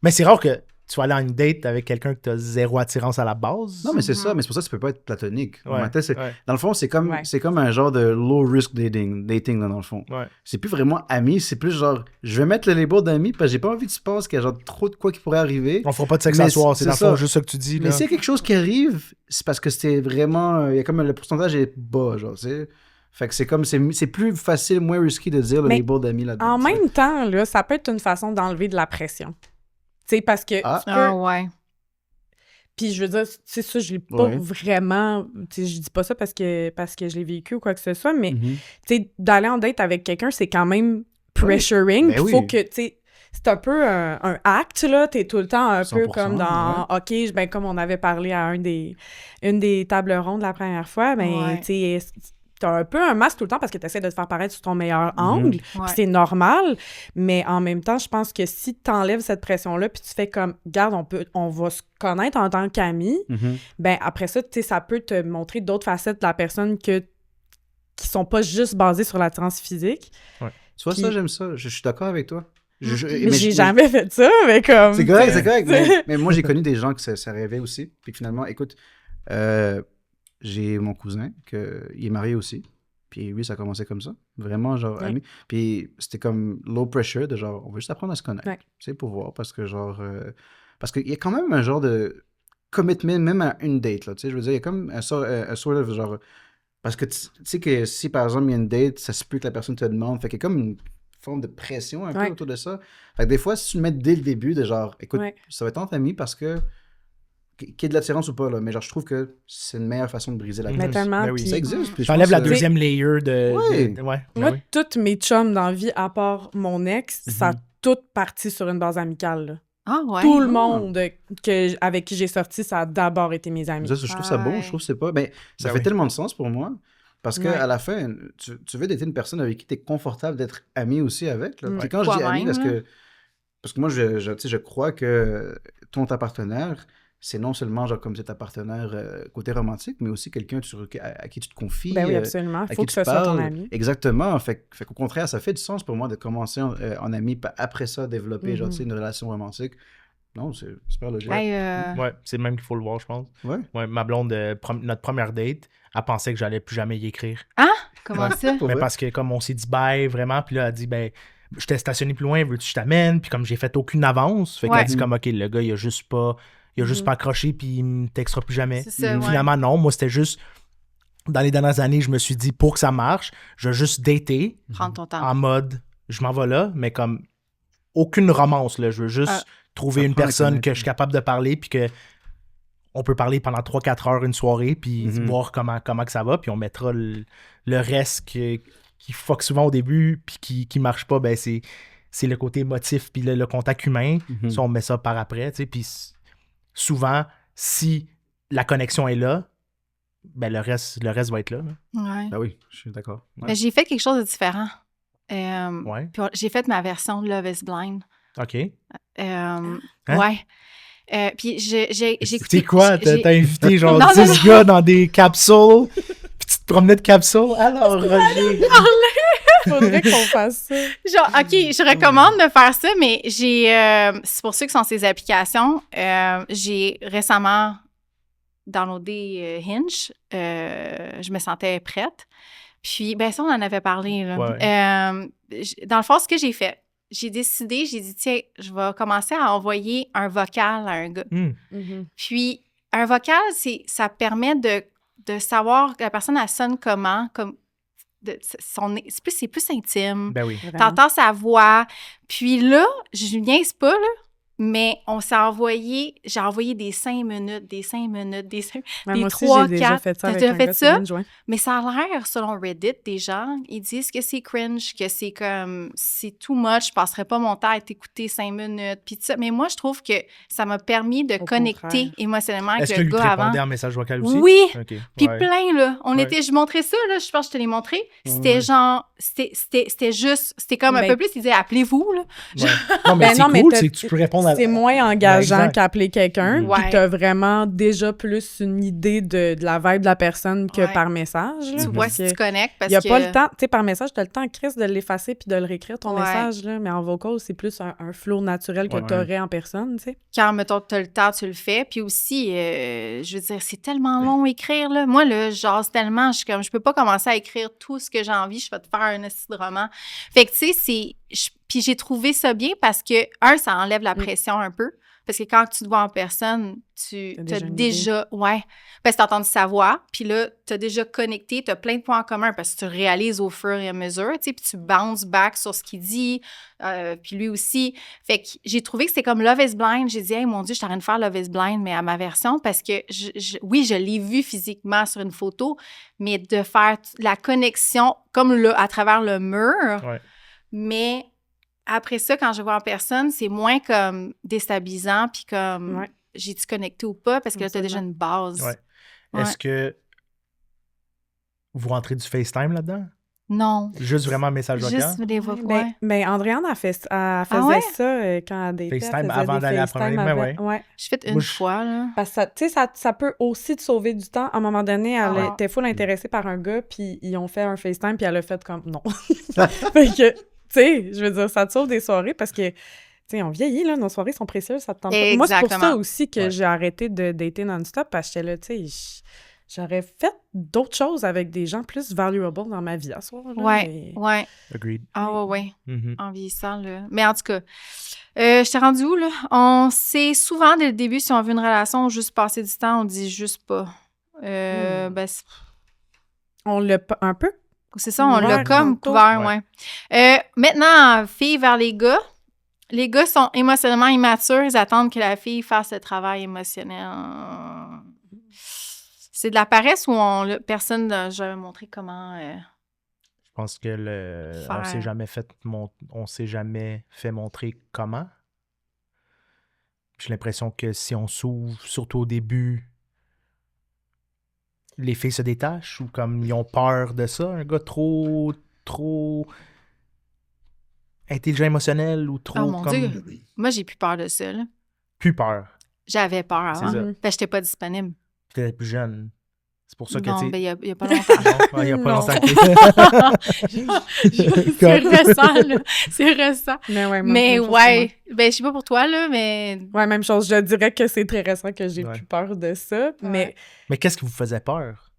Mais c'est rare que tu vas aller en une date avec quelqu'un que tu as zéro attirance à la base. Non, mais c'est ça. Mhm. Mais c'est pour ça que ça peut pas être platonique. En Ouais, même temps, ouais. Dans le fond, c'est comme, Ouais. c'est comme un genre de low-risk dating là, dans le fond. Ouais. C'est plus vraiment ami, c'est plus genre, je vais mettre le label d'ami parce que j'ai pas envie que tu penses qu'il y a genre trop de quoi qui pourrait arriver. On fera pas de sexe Mais à soir, c'est c'est dans le fond ça. juste ça que tu dis. Mais Là. s'il y a quelque chose qui arrive, c'est parce que c'était vraiment. Il y a comme le pourcentage est bas, genre, tu sais. Fait que c'est comme. C'est plus facile, moins risqué de dire le Mais label d'ami là-dedans. En tu sais. même temps, là, ça peut être une façon d'enlever de la pression. Tu sais, parce que Ah. tu peux... Ah ouais. Puis je veux dire, tu sais, ça, je l'ai pas Ouais. vraiment... Tu sais, je dis pas ça parce que je l'ai vécu ou quoi que ce soit, mais Mhm. tu sais, d'aller en date avec quelqu'un, c'est quand même pressuring. Ben Puis oui. faut que, tu sais... C'est un peu un acte, là. T'es tout le temps un peu 100%, comme dans... OK, ben comme on avait parlé à une des tables rondes la première fois, ben, Ouais. tu sais, t'as un peu un masque tout le temps parce que t'essaies de te faire paraître sur ton meilleur angle. Ouais. Puis c'est normal, mais en même temps, je pense que si t'enlèves cette pression-là, puis tu fais comme, regarde, on va se connaître en tant qu'amis, Mhm. ben après ça, tu sais, ça peut te montrer d'autres facettes de la personne qui sont pas juste basées sur l'attirance physique. Tu vois, Puis- ça, j'aime ça. Je suis d'accord avec toi. Mais j'ai jamais fait ça, mais comme... C'est correct, c'est tu sais. correct. Mais moi, j'ai connu des gens que ça rêvait aussi. Puis finalement, écoute, j'ai mon cousin, il est marié aussi. Puis lui, ça a commencé comme ça. Vraiment, genre, Ouais. ami. Puis c'était comme low pressure, de genre, on veut juste apprendre à se connaître. Ouais. Tu sais, pour voir. Parce que, genre, parce qu'il y a quand même un genre de commitment, même à une date, là. Tu sais, je veux dire, il y a comme un sort of, genre. Parce que tu sais que si, par exemple, il y a une date, ça se peut que la personne te demande. Fait qu'il y a comme une forme de pression un peu Ouais. autour de ça. Fait que des fois, si tu le mets dès le début, de genre, écoute, Ouais. ça va être entre amis parce que qu'il y ait de l'attirance ou pas, là, mais genre, je trouve que c'est une meilleure façon de briser la Mhm. Mais glace. tellement, Ben oui. puis- Ça existe. puis je J'enlève pense, la deuxième layer de... Ouais. Ouais, ben Moi, oui. toutes mes chums dans la vie, à part mon ex, ça a Mhm. tout parti sur une base amicale, là. Ah ouais. Tout le Ah. monde avec qui j'ai sorti, ça a d'abord été mes amis. Ça, je trouve ça bon, Ouais. je trouve que c'est pas. Ben, ça Ben fait oui. tellement de sens pour moi. Parce que Ouais. à la fin, tu veux d'être une personne avec qui tu es confortable d'être ami aussi avec. Là. Mm. Puis quand je dis ami, Toi-même, parce que moi, tu sais, je crois que ta partenaire, c'est non seulement genre comme c'est ta partenaire côté romantique, mais aussi quelqu'un à qui tu te confies. Ben oui, absolument. Il à faut qui que tu ce soit ton parles. ami. Exactement. Fait qu'au contraire, ça fait du sens pour moi de commencer en ami, puis après ça, développer genre, Mhm. tu sais, une relation romantique. Non, c'est super logique. Hey, Ouais, c'est le même qu'il faut le voir, je pense. Ouais. Ouais, ma blonde, notre première date, elle pensait que j'allais plus jamais y écrire. comment Ouais. ça? Pour Mais vrai. parce que comme on s'est dit bye, vraiment, puis là, elle a dit, ben, je t'ai stationné plus loin, veux-tu que je t'amène? Puis comme j'ai fait aucune avance, fait qu'elle Ouais. a dit comme, OK, le gars, il a juste pas accroché, puis il me textera plus jamais. C'est ça, ouais. Finalement, non, moi, c'était juste, dans les dernières années, je me suis dit, pour que ça marche, je vais juste dater Prends ton temps. en mode, je m'en vais là, mais comme, aucune romance, là. Je veux juste trouver une apprendre à personne connaître. que je suis capable de parler, puis que on peut parler pendant 3-4 heures une soirée, puis Mhm. voir comment que ça va, puis on mettra le reste qui fuck souvent au début, puis qui marche pas, ben c'est le côté émotif, puis le contact humain. Mhm. Ça, on met ça par après, tu sais, puis souvent, si la connexion est là, ben le reste va être là. Ouais. Ben oui, je suis d'accord. Ouais. Mais j'ai fait quelque chose de différent. Ouais. Puis j'ai fait ma version de Love is Blind. OK. Euh, Hein? Ouais. Puis j'ai C'est quoi? T'as invité genre Non, 10 gars dans des capsules, puis tu te promenais de capsule? Alors, Roger... Faudrait qu'on fasse ça. Genre, OK, je recommande de faire ça, mais c'est pour ceux qui sont ces applications, j'ai récemment downloadé Hinge. Je me sentais prête. Puis, ben ça, on en avait parlé, là. Ouais. Dans le fond, ce que j'ai fait, j'ai dit, tiens, je vais commencer à envoyer un vocal à un gars. Puis, un vocal, ça permet de savoir que la personne, elle sonne comment, comme c'est plus intime. Ben oui. T'entends sa voix. Puis là, je niaise pas, là, mais j'ai envoyé des 5 minutes, des 3, 4. J'ai déjà fait ça avec un gars sur LinkedIn. Mais ça a l'air, selon Reddit, des gens, ils disent que c'est cringe, que c'est comme, c'est too much, je passerais pas mon temps à t'écouter 5 minutes, puis tout ça. Mais moi, je trouve que ça m'a permis de connecter émotionnellement avec le gars avant. Est-ce que lui répondait en message vocal aussi? Oui! Okay. Puis plein, là. Je montrais ça, là, je pense que je te l'ai montré. C'était genre, c'était juste, c'était comme un peu plus, il disait « appelez-vous », là. Non, mais c'est cool, c'est que tu peux répondre à... C'est moins engageant qu'appeler quelqu'un, Ouais. puis t'as vraiment déjà plus une idée de la vibe de la personne que par message. Là, tu vois si tu connectes, parce que... Il n'y a pas le temps, tu sais, par message, t'as le temps, Chris, de l'effacer puis de le réécrire, ton Ouais. message, là, mais en vocal, c'est plus un flow naturel que t'aurais en personne, tu sais. Quand, mettons, t'as le temps, tu le fais. Puis aussi, je veux dire, c'est tellement long écrire, là. Moi, là, j'ose tellement, je peux pas commencer à écrire tout ce que j'ai envie, je vais te faire un esti de roman. Fait que, tu sais, puis j'ai trouvé ça bien parce que, ça enlève la pression un peu. Parce que quand tu te vois en personne, tu as déjà ouais, parce que tu as entendu sa voix, puis là, tu as déjà connecté, tu as plein de points en commun parce que tu réalises au fur et à mesure, tu sais, puis tu bounces back sur ce qu'il dit, puis lui aussi. Fait que j'ai trouvé que c'était comme Love is Blind. J'ai dit, hey, mon Dieu, je suis en train de faire Love is Blind, mais à ma version, parce que, oui, je l'ai vu physiquement sur une photo, mais de faire la connexion comme là, à travers le mur, mais... Après ça, quand je vois en personne, c'est moins comme déstabilisant, puis comme j'ai-tu connecté ou pas, parce que là, tu as déjà une base. Ouais. Est-ce que vous rentrez du FaceTime là-dedans? Non. Juste vraiment message vocal? Juste des voix, mais Andréane, elle faisait ça quand elle datait. FaceTime avant d'aller à la première année, ouais. Je fais une fois, là. Parce que, tu sais, ça peut aussi te sauver du temps. À un moment donné, elle était full intéressée par un gars, puis ils ont fait un FaceTime, puis elle a fait comme non. Fait que... Tu sais, je veux dire, ça te sauve des soirées parce que, tu sais, on vieillit, là, nos soirées sont précieuses, ça te tente pas. Moi, c'est pour ça aussi que j'ai arrêté de dater non-stop parce que j'étais là, tu sais, j'aurais fait d'autres choses avec des gens plus valuable dans ma vie à ce soir. Ouais. Agreed. Ah ouais. En vieillissant, là. Mais en tout cas, je t'ai rendu où, là? On sait souvent, dès le début, si on veut une relation, juste passer du temps, on dit juste pas. On l'a un peu. C'est ça, on l'a comme couvert, maintenant, filles vers les gars. Les gars sont émotionnellement immatures. Ils attendent que la fille fasse le travail émotionnel. C'est de la paresse ou personne n'a jamais montré comment... Je pense que on s'est jamais fait montrer comment. J'ai l'impression que si on s'ouvre, surtout au début... les filles se détachent ou comme ils ont peur de ça, un gars trop intelligent émotionnel ou trop mon Dieu. Moi, j'ai plus peur de ça, là. Plus peur. J'avais peur avant. C'est ça. Parce que j'étais pas disponible. Tu étais plus jeune. C'est pour ça que non, ben, il y a pas longtemps. Il y a pas longtemps. C'est récent, là. C'est récent. Mais ben, je sais pas pour toi, là, mais... Ouais, même chose. Je dirais que c'est très récent que j'ai plus peur de ça, mais qu'est-ce qui vous faisait peur?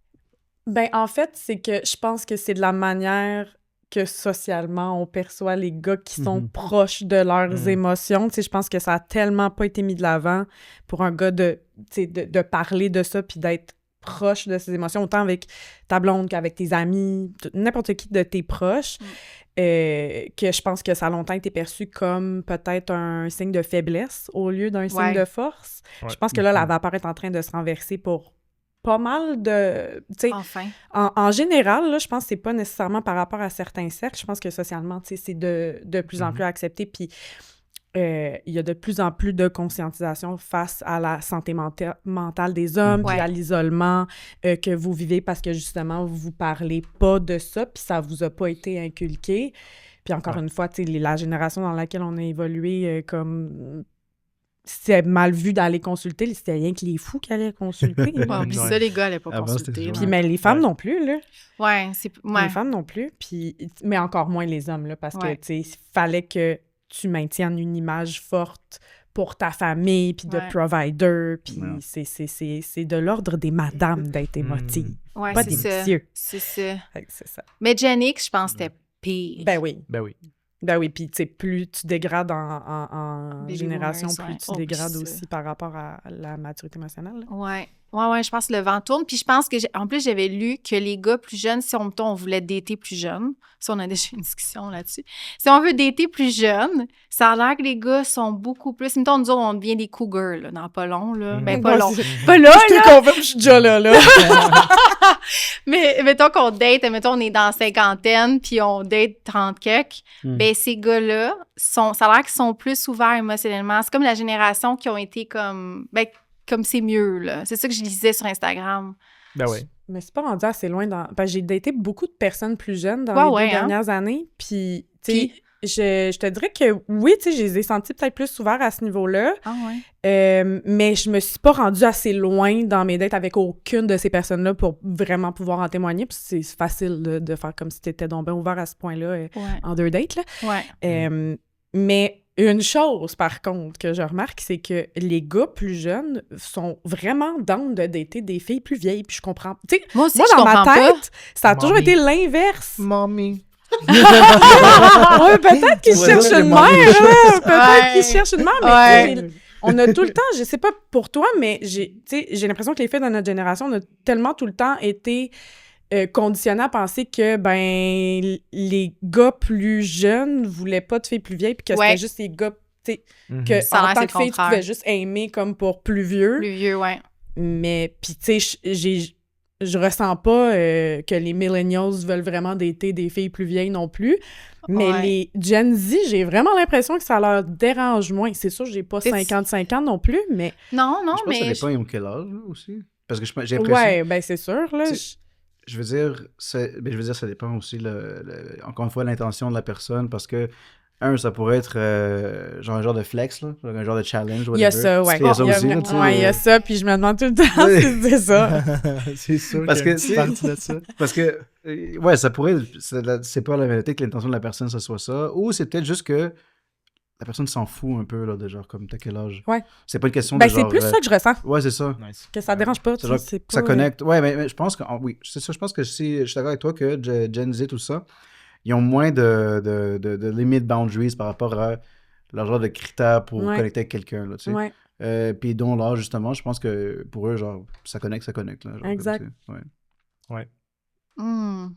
Ben, en fait, c'est que je pense que c'est de la manière que socialement on perçoit les gars qui sont proches de leurs émotions. Tu sais, je pense que ça a tellement pas été mis de l'avant pour un gars de parler de ça puis d'être proche de ses émotions, autant avec ta blonde qu'avec tes amis, n'importe qui de tes proches, que je pense que ça a longtemps été perçu comme peut-être un signe de faiblesse au lieu d'un signe de force. Je pense que là, la vapeur est en train de se renverser pour pas mal de... Enfin. En général, là, je pense que c'est pas nécessairement par rapport à certains cercles. Je pense que socialement, c'est de plus en plus accepté. Puis il y a de plus en plus de conscientisation face à la santé mentale des hommes, puis à l'isolement que vous vivez parce que, justement, vous parlez pas de ça, puis ça vous a pas été inculqué. Puis encore une fois, la génération dans laquelle on a évolué comme... c'était mal vu d'aller consulter. C'était rien que les fous qui allaient consulter. Ouais, puis ça, les gars allaient pas Avant, consulter. c'était Puis, mais les femmes Ouais. non plus, là. Ouais, c'est... Ouais. Les femmes non plus. Puis, mais encore moins les hommes, là, parce Ouais. que, tu sais, fallait que tu maintiennes une image forte pour ta famille, puis de Ouais. provider, puis Ouais. c'est de l'ordre des madames d'être émotives, Ouais, pas c'est des ça. messieurs. C'est ça. Fait que c'est ça. Mais Gen X, je pense que c'était pire. Ben oui. Ben oui. Ben oui, puis tu sais, plus tu dégrades en Baby génération, boomers, plus ouais. tu Oh, dégrades puis aussi par rapport à la maturité émotionnelle. là. Ouais, je pense que le vent tourne. Puis je pense que, en plus, j'avais lu que les gars plus jeunes, si on voulait dater plus jeune, ça, on a déjà eu une discussion là-dessus. Si on veut dater plus jeune, ça a l'air que les gars sont beaucoup plus. Mettons, nous autres, on devient des cougars, là, dans pas long, là. Ben, pas Ouais, long. c'est- Pas là, Je là. te confirme, je suis déjà là. Mais mettons qu'on date, mettons, on est dans la cinquantaine, puis on date 30 quelques. Ben, ces gars-là, ça a l'air qu'ils sont plus ouverts émotionnellement. C'est comme la génération qui ont été comme... Ben, comme c'est mieux, là. C'est ça que je lisais sur Instagram. Ben oui. Mais c'est pas rendu assez loin dans... Parce que j'ai daté beaucoup de personnes plus jeunes dans Ouais, les deux hein. dernières années, puis, tu sais, je te dirais que oui, tu sais, je les ai sentis peut-être plus ouverts à ce niveau-là, Ah ouais? mais je me suis pas rendue assez loin dans mes dates avec aucune de ces personnes-là pour vraiment pouvoir en témoigner, puis c'est facile de faire comme si t'étais donc bien ouvert à ce point-là Ouais. en deux dates, là. Ouais. Mais une chose, par contre, que je remarque, c'est que les gars plus jeunes sont vraiment down de dater des filles plus vieilles, puis je comprends... Tu sais, Moi aussi, moi, je dans ma comprends pas. tête, ça a toujours Mommy. été l'inverse. Mommy. Ouais, peut-être qu'ils Ouais, cherchent là, une j'ai mère, demandé. là. Peut-être Ouais. qu'ils cherchent une mère, mais Ouais. tu sais, on a tout le temps, je sais pas pour toi, mais j'ai l'impression que les filles de notre génération, on a tellement tout le temps été conditionnés à penser que, ben, les gars plus jeunes voulaient pas de filles plus vieilles, puis que Ouais. c'était juste les gars, tu sais, que Ça a en l'air, tant c'est que le fille, tu contraire. pouvais juste aimer comme pour plus vieux. Plus vieux, ouais. Mais, puis tu sais, je ressens pas que les millennials veulent vraiment dater des filles plus vieilles non plus. Mais Ouais. les Gen Z, j'ai vraiment l'impression que ça leur dérange moins. C'est sûr, j'ai pas C'est- 55 ans non plus, mais... Non, Je pense que ça mais... dépend, ils ont quel âge, là, aussi. Parce que j'ai l'impression... Ouais, ben c'est sûr, là. Tu sais, je veux dire, ça dépend aussi, encore une fois, l'intention de la personne, parce que, ça pourrait être genre un genre de flex, là, genre un genre de challenge, Il y a whatever. ça, ouais. Il y a ça aussi, là, tu sais, Ouais, il y a ça, puis je me demande tout le temps Ouais. si c'est ça. C'est sûr Parce qu'il y a que, une petite partie de ça. Parce que, ouais, ça pourrait, c'est pas la vérité que l'intention de la personne, ce soit ça, ou c'est peut-être juste que la personne s'en fout un peu, là, de genre, comme, t'as quel âge? Ouais. C'est pas une question Ben de c'est genre... plus ça que je ressens, Ouais, c'est ça. Nice. que ça dérange pas, tu C'est sais, genre c'est pas... Ça connecte. Ouais, mais je pense que, oui, c'est ça, je pense que je suis d'accord avec toi que Gen Z, tout ça, ils ont moins de limit boundaries par rapport à leur genre de critères pour Ouais. connecter avec quelqu'un, là, tu sais. Ouais. Puis dont là, justement, je pense que pour eux, genre, ça connecte, là. Genre, Exact. comme ça. Ouais. Hmm.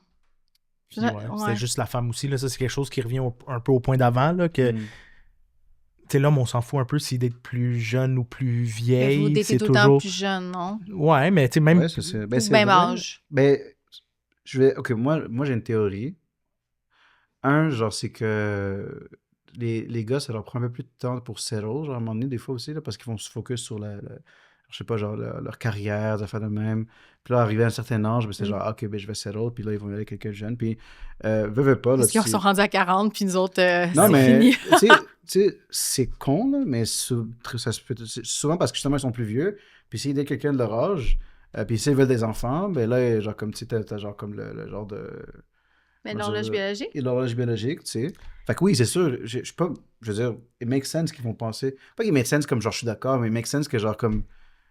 Puis, ouais, Ouais. c'était juste la femme aussi. Là, ça, c'est quelque chose qui revient un peu au point d'avant. Là, que, tu sais, l'homme, on s'en fout un peu s'il est plus jeune ou plus Mais vous vieille. datez C'est tout le temps toujours. plus jeune, non? Ouais, mais tu sais, même. Ouais, c'est ben, Ou c'est même vrai. âge. Ben, OK, moi j'ai une théorie. Genre, c'est que les gars, ça leur prend un peu plus de temps pour settle, genre, à un moment donné, des fois aussi, là, parce qu'ils vont se focus sur je sais pas, genre, leur carrière, des affaires de même. Puis là, arrivé à un certain âge, ben, c'est genre, OK, ben, je vais settle, puis là, ils vont y aller avec quelqu'un de jeune. Puis, veux pas, là, Parce qu'ils si- sont rendus à 40, puis nous autres, Non, c'est mais, fini. tu sais, c'est con, là, mais ça se peut, c'est souvent parce que justement, ils sont plus vieux. Puis s'ils datent quelqu'un de leur âge, puis s'ils veulent des enfants, ben là, genre, comme, tu sais, t'as genre comme le genre de... Mais Moi, l'horloge je- biologique? Et l'horloge biologique, tu sais. Fait que oui, c'est sûr, je suis pas... Je veux dire, it makes sense qu'ils vont penser... Pas qu'il make sense comme genre, je suis d'accord, mais it makes sense que genre comme...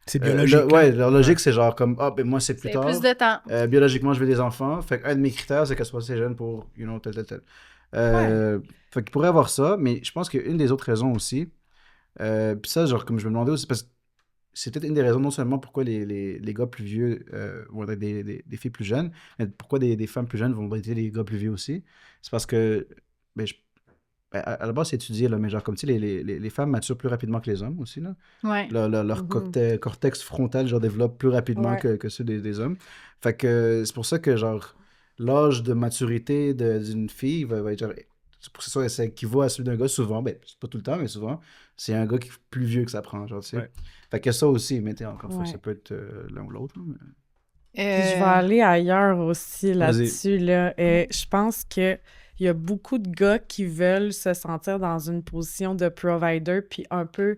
C'est biologique. ouais, leur logique, c'est genre comme, ah, ben moi, c'est plus C'est tard. plus de temps. Biologiquement, je veux des enfants. Fait qu'un de mes critères, c'est qu'elle soit assez jeune pour, tel. Fait qu'il pourrait avoir ça, mais je pense qu'une des autres raisons aussi, puis ça, genre, comme je me demandais aussi, parce que c'est peut-être une des raisons non seulement pourquoi les gars plus vieux vont être des filles plus jeunes, mais pourquoi des femmes plus jeunes vont être des gars plus vieux aussi. C'est parce que, à la base, c'est étudié, là, mais genre, comme tu sais, les femmes maturent plus rapidement que les hommes aussi, là. Ouais. Leur cortex frontal, genre, développe plus rapidement Ouais. que ceux des hommes. Fait que c'est pour ça que, genre, l'âge de maturité d'une fille va être, genre, pour que ça équivaut à celui d'un gars, souvent, ben, c'est pas tout le temps, mais souvent, c'est un gars qui est plus vieux que ça prend, genre, tu sais. Ouais. Fait que ça aussi, mais encore une fois, Ouais. ça peut être l'un ou l'autre, là, mais- Puis je vais aller ailleurs aussi Vas-y. là-dessus. Là. Je pense que il y a beaucoup de gars qui veulent se sentir dans une position de provider puis un peu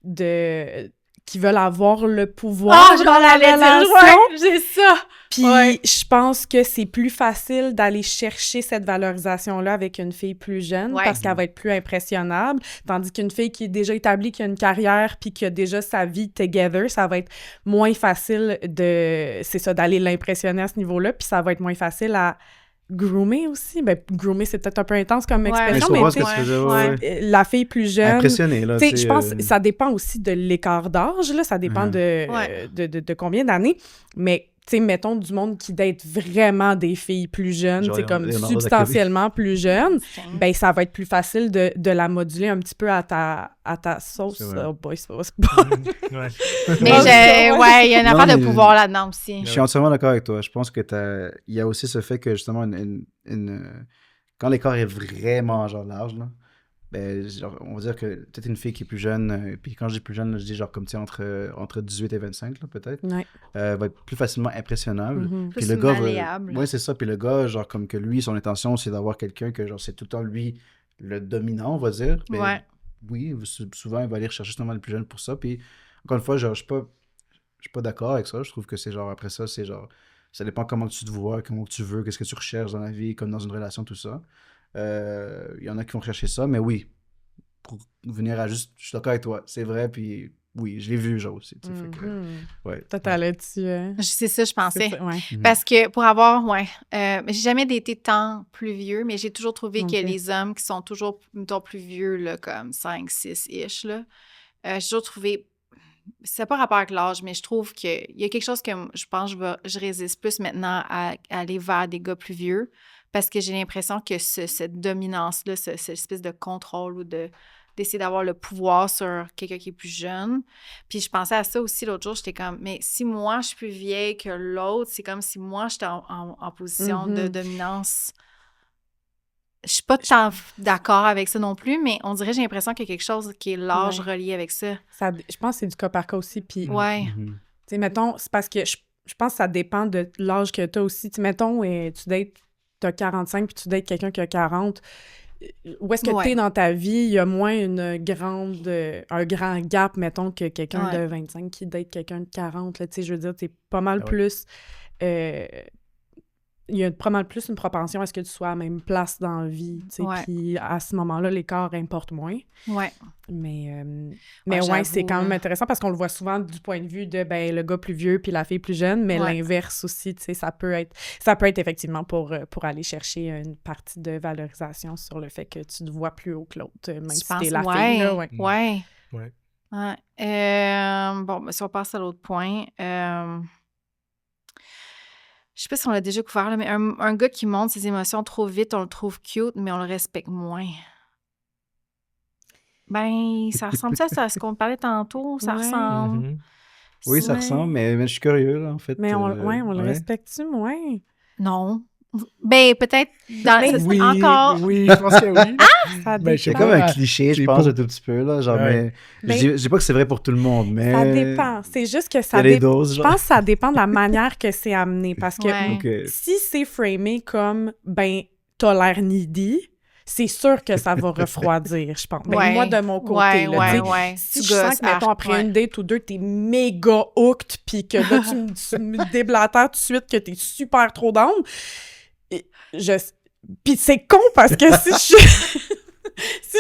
qui veulent avoir le pouvoir dans la relation. Ouais, j'ai ça! Puis je pense que c'est plus facile d'aller chercher cette valorisation-là avec une fille plus jeune parce qu'elle va être plus impressionnable, tandis qu'une fille qui est déjà établie, qui a une carrière puis qui a déjà sa vie together, ça va être moins facile d'aller l'impressionner à ce niveau-là, puis ça va être moins facile à groomer aussi. Ben, groomer, c'est peut-être un peu intense comme expression, mais tu sais, la fille plus jeune... Impressionné, là. Tu sais, je pense que ça dépend aussi de l'écart d'âge, là. Ça dépend de combien d'années. Mais, tu sais, mettons du monde qui date vraiment des filles plus jeunes, tu sais, comme substantiellement plus jeunes, ben ça va être plus facile de la moduler un petit peu à ta sauce. Oh boy, c'est pas... Mais il y a une affaire de pouvoir là-dedans aussi. Je suis entièrement d'accord avec toi. Je pense que il y a aussi ce fait que, justement, quand l'écart est vraiment, genre, large, là, ben, genre, on va dire que peut-être une fille qui est plus jeune, puis quand je dis plus jeune, là, je dis genre comme, tu sais, entre 18 et 25, là, peut-être, va être plus facilement impressionnable. Plus le gars malléable. Ouais, c'est ça. Puis le gars, genre, comme que lui, son intention, c'est d'avoir quelqu'un que, genre, c'est tout le temps lui le dominant, on va dire. Mais oui, souvent, il va aller rechercher justement le plus jeune pour ça. Puis, encore une fois, genre, je suis pas d'accord avec ça. Je trouve que c'est genre, après ça, c'est genre, ça dépend comment tu te vois, comment tu veux, qu'est-ce que tu recherches dans la vie, comme dans une relation, tout ça. Il y en a qui vont chercher ça, mais oui, pour venir à juste, je suis d'accord avec toi, c'est vrai, puis oui, je l'ai vu, genre aussi. Fait que, Toi, t'allais dessus. C'est ça, je pensais. Ça, Parce que pour avoir, j'ai jamais été tant plus vieux, mais j'ai toujours trouvé que les hommes qui sont toujours, mettons, plus vieux, là, comme 5, 6-ish, là, j'ai toujours trouvé, c'est pas rapport avec l'âge, mais je trouve qu'il y a quelque chose que je pense que je résiste plus maintenant à aller vers des gars plus vieux, parce que j'ai l'impression que cette dominance-là, cette espèce de contrôle ou d'essayer d'avoir le pouvoir sur quelqu'un qui est plus jeune. Puis je pensais à ça aussi l'autre jour, j'étais comme, mais si moi, je suis plus vieille que l'autre, c'est comme si moi, j'étais en position de dominance. Je suis pas tant d'accord avec ça non plus, mais on dirait, j'ai l'impression qu'il y a quelque chose qui est l'âge relié avec ça. Je pense que c'est du cas par cas aussi, puis... Tu sais, mettons, c'est parce que je pense que ça dépend de l'âge que t'as aussi. Tu sais, mettons, tu dates, t'as 45, puis tu dates quelqu'un qui a 40... Où est-ce que t'es dans ta vie, il y a moins un grand gap, mettons, que quelqu'un de 25 qui date quelqu'un de 40, là, tu sais, je veux dire, t'es pas mal plus... il y a pas mal plus une propension à ce que tu sois à la même place dans la vie, tu sais, puis à ce moment-là, l'écart importe moins. Mais c'est quand même intéressant parce qu'on le voit souvent du point de vue de, le gars plus vieux puis la fille plus jeune, mais l'inverse aussi, tu sais, ça peut être effectivement pour aller chercher une partie de valorisation sur le fait que tu te vois plus haut que l'autre, même si t'es la fille, là, bon, si on passe à l'autre point... Je sais pas si on l'a déjà couvert, là, mais un gars qui montre ses émotions trop vite, on le trouve cute, mais on le respecte moins. Ben, ça ressemble à ce qu'on parlait tantôt. Ça ressemble. Oui, ça ressemble, mais je suis curieux, là, en fait. Mais on le respecte-tu moins? Non. Ben, peut-être dans encore. Oui, je pense que oui. C'est comme un cliché, je pense, un tout petit peu, là. Genre, mais je dis pas que c'est vrai pour tout le monde, mais... Ça dépend. C'est juste que ça dépend. Je pense que ça dépend de la manière que c'est amené. Parce que si c'est framé comme, t'as l'air needy, c'est sûr que ça va refroidir, je pense. Moi, de mon côté, si je sens que, mettons, après une date ou deux, t'es méga hooked, puis que là, tu me déblatères tout de suite que t'es super trop down... Puis c'est con parce que si je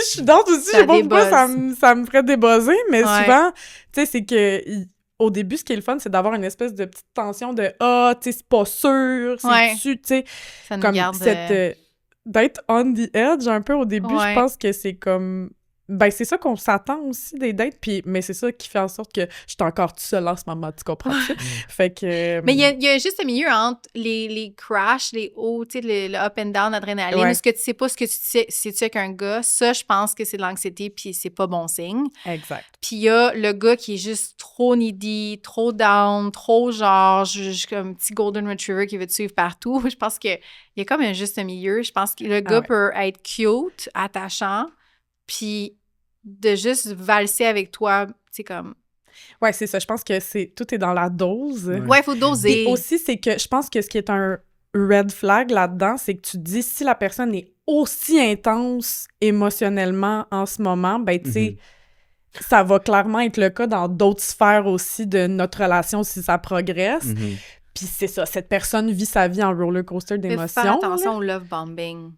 suis down aussi, je sais pas pourquoi ça me ferait débuzzer, mais souvent, tu sais, c'est que au début, ce qui est le fun, c'est d'avoir une espèce de petite tension de « Ah, tu sais, c'est pas sûr, c'est-tu... » Tu sais, comme cette... d'être on the edge un peu au début, je pense que c'est comme... c'est ça qu'on s'attend aussi des dates, mais c'est ça qui fait en sorte que je suis encore toute seule en ce moment, tu comprends? Fait que... Mais il y a juste un milieu entre les crashs, les hauts, tu sais, le up and down, l'adrénaline, est-ce que tu sais pas ce que tu sais avec un gars, ça, je pense que c'est de l'anxiété, puis c'est pas bon signe. Exact. Puis il y a le gars qui est juste trop needy, trop down, trop genre, comme un petit golden retriever qui veut te suivre partout. Je pense qu'il y a comme un juste milieu. Je pense que le gars peut être cute, attachant, puis de juste valser avec toi, c'est comme... Ouais, c'est ça. Je pense que tout est dans la dose. Ouais, il faut doser. Et aussi, c'est que je pense que ce qui est un red flag là-dedans, c'est que tu te dis, si la personne est aussi intense émotionnellement en ce moment, tu sais, ça va clairement être le cas dans d'autres sphères aussi de notre relation si ça progresse. Puis c'est ça, cette personne vit sa vie en roller coaster Mais faut d'émotions. faire attention au love bombing.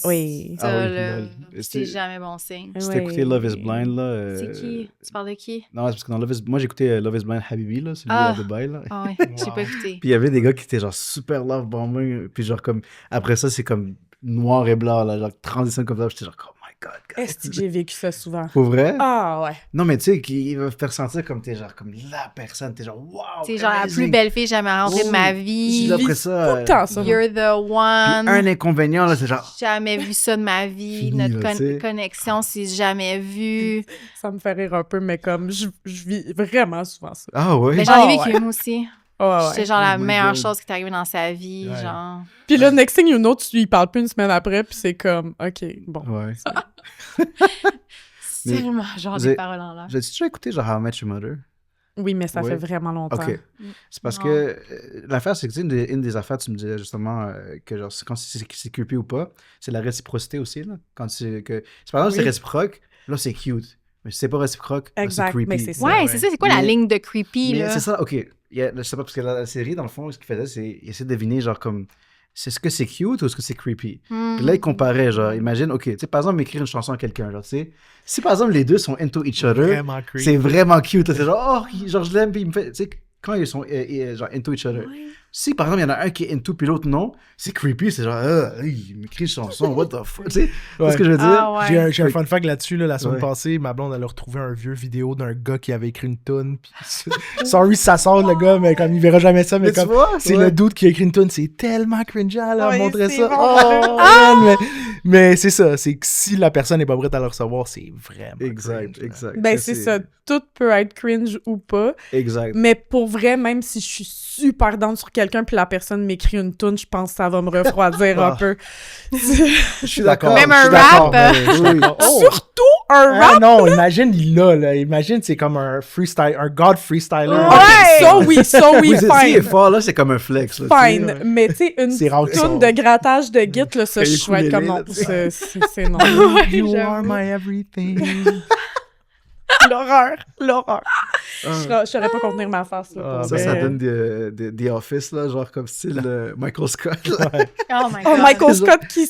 Oui. Ça, Ah oui, là, lol. c'est C'était- jamais bon signe. Si t'as écouté Love is Blind, là... C'est qui? Tu parles de qui? Non, c'est parce que dans Love is... Moi, j'ai écouté Love is Blind Habibi, là, celui Ah. à Dubaï, là. Ah ouais, j'ai pas écouté. Puis il y avait des gars qui étaient genre super love bombing, puis genre comme... Après ça, c'est comme noir et blanc, là, genre transition comme ça. J'étais genre, oh my god, guys. Est-ce que j'ai vécu ça souvent? Pour vrai? Ah ouais. Non, mais tu sais, qu'ils veulent faire sentir comme t'es genre comme la personne, t'es genre wow! C'est genre la amazing. plus belle fille jamais rencontrée de ma Puis vie. là, après vis ça, tout le temps ça. You're the puis one. un inconvénient, là, c'est genre... Jamais vu ça de ma vie. Fini, Notre là, tu sais. connexion, c'est jamais vu. Ça me fait rire un peu, mais comme je vis vraiment souvent ça. Ah ouais? Mais j'en ai Ah, vécu ouais. une aussi. Ah C'est ouais. genre la Oh my meilleure God. chose qui t'est arrivée dans sa vie. Ouais. Genre. Puis là, next thing you know, tu lui parles plus une semaine après, puis c'est comme, OK, bon. Ouais. C'est Mais vraiment genre vous des avez- paroles en l'air. J'ai déjà écouté genre How I Met Your Mother? Oui, mais ça Ouais. fait vraiment longtemps. Ok. C'est parce Non. que l'affaire, c'est que tu sais, une des affaires, tu me disais justement que genre, quand c'est creepy ou pas, c'est la réciprocité aussi. Là. Quand c'est par exemple, c'est Oui. réciproque, là, c'est cute. Mais si c'est pas réciproque, là, c'est Exact, creepy. mais c'est ça. Ouais, c'est ça. C'est quoi la Mais- ligne de creepy, Mais là? c'est ça, ok. Je sais pas, parce que la série, dans le fond, ce qu'il faisait, c'est il essayait de deviner, genre, comme, c'est ce que c'est cute ou est-ce que c'est creepy? Hmm. Puis là, il comparait, genre, imagine, ok, tu sais, par exemple, écrire une chanson à quelqu'un, genre, tu sais, si par exemple, les deux sont into each other, Vraiment creepy. c'est vraiment cute. là. C'est genre, oh, genre, je l'aime, puis il me fait, tu sais, quand ils sont genre into each other. Si par exemple, il y en a un qui est into, puis l'autre non, c'est creepy, c'est genre, il m'écrit une chanson, what the fuck, tu sais, tu vois ce que je veux dire? Ah ouais. J'ai un fun fact là-dessus. Là, la semaine Ouais. passée, ma blonde, elle a retrouvé un vieux vidéo d'un gars qui avait écrit une toune. Sorry si ça sort, le gars, mais comme il verra jamais ça, mais, Mais tu comme vois, c'est ouais. le dude qui a écrit une toune. C'est tellement cringeant, là, Ouais, montrer c'est ça. bon. Oh, man, mais c'est ça. C'est que si la personne n'est pas prête à le recevoir, c'est vraiment Exact, cringe, là. exact. Ben, c'est ça. Tout peut être cringe ou pas. Exact. Mais pour vrai, même si je suis super down sur quelqu'un puis la personne m'écrit une toune, je pense que ça va me refroidir un Ah. peu. Je suis d'accord. Même je suis un d'accord. rap. mais je suis Oui. d'accord. Oh! Surtout un Ah rap! non, imagine, il l'a, là. Imagine, c'est comme un freestyle, un god freestyler. Ouais! Ça oui, Oui, s'il est fine. fort, là, c'est comme un flex. Là, tu sais, Fine. ouais. Mais tu sais, une C'est rare qu'ils toune sont- de grattage de git, là, ça, Fait je vais être comme ukulélé, non. là, tu sais. C'est non. You j'avoue. are my everything. L'horreur. L'horreur. Ah. Je saurais pas contenir ma face. Là, pour Ah, vrai. Ça donne The Office, là, genre comme style Michael Scott. Là. Oh my Oh, god. Michael Scott qui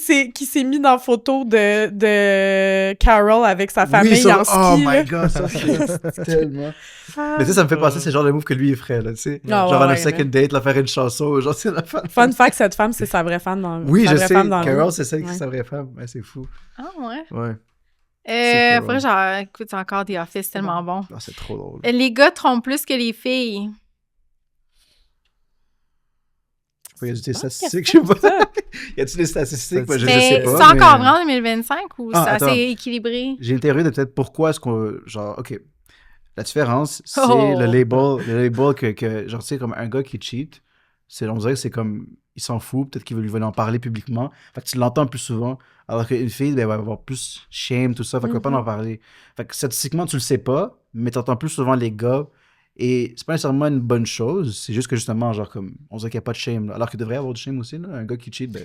s'est mis dans la photo de Carol avec sa famille Oui, ça- en ski. Oh my là. god, ça c'est tellement. Mais tu sais, ça me fait penser, c'est le genre de move que lui il ferait, là, tu sais. Ah, genre ouais, à un ouais, second date, là, faire une chanson, genre c'est la femme. Fun fact, cette femme, c'est sa vraie femme dans Oui, sa je vraie sais. femme dans la Carol, vie. c'est celle qui est Ouais. sa vraie femme. Ouais, c'est fou. Ah ouais. Ouais. C'est cool, Faudrait genre, écoute, c'est encore The Office, c'est tellement bon. Ah, c'est trop drôle. Les gars trompent plus que les filles. Il y a des bonne statistiques, je sais question, pas. Y a-t-il des statistiques? Moi, je sais Mais pas. c'est encore mais- vrai en 2025 ou Ah, c'est attends. assez équilibré? J'ai une théorie de peut-être pourquoi est-ce qu'on. Genre, OK. La différence, c'est Oh. le label que, genre, tu sais, comme un gars qui cheat, on dirait que c'est comme. Il s'en fout, peut-être qu'il veut lui venir en parler publiquement. Fait que tu l'entends plus souvent. Alors qu'une fille, ben, elle va avoir plus shame, tout ça. Fait qu'elle va pas en parler. Fait que statistiquement, tu le sais pas, mais t'entends plus souvent les gars. Et c'est pas nécessairement une bonne chose. C'est juste que justement, genre, comme. On dirait qu'il n'y a pas de shame. Là. Alors qu'il devrait y avoir du shame aussi, là. Un gars qui cheat, ben.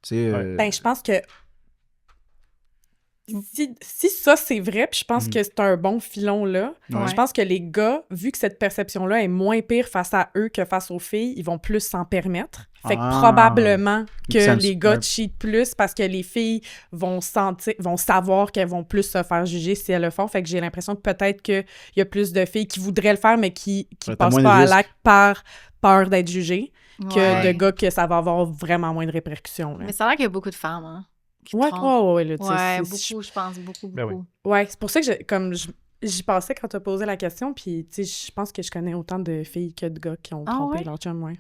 Tu sais. Ben, je pense que si ça c'est vrai, puis je pense que c'est un bon filon là, Ouais. je pense que les gars, vu que cette perception-là est moins pire face à eux que face aux filles, ils vont plus s'en permettre. Fait que Ah. probablement que Makes sense. les gars Ouais. cheatent plus parce que les filles vont savoir qu'elles vont plus se faire juger si elles le font. Fait que j'ai l'impression que peut-être qu'il y a plus de filles qui voudraient le faire, mais qui Ouais, t'as passent moins pas de à risques. l'acte par peur d'être jugées, que Ouais. de gars que ça va avoir vraiment moins de répercussions. Là. Mais ça a l'air qu'il y a beaucoup de femmes, hein, qui Ouais, trompent. ouais, là, tu sais, Ouais, c'est- beaucoup, je pense, beaucoup. Ben oui. Ouais, c'est pour ça que j'y pensais quand t'as posé la question, puis tu sais, je pense que je connais autant de filles que de gars qui ont Ah trompé ouais? leur chum, ouais.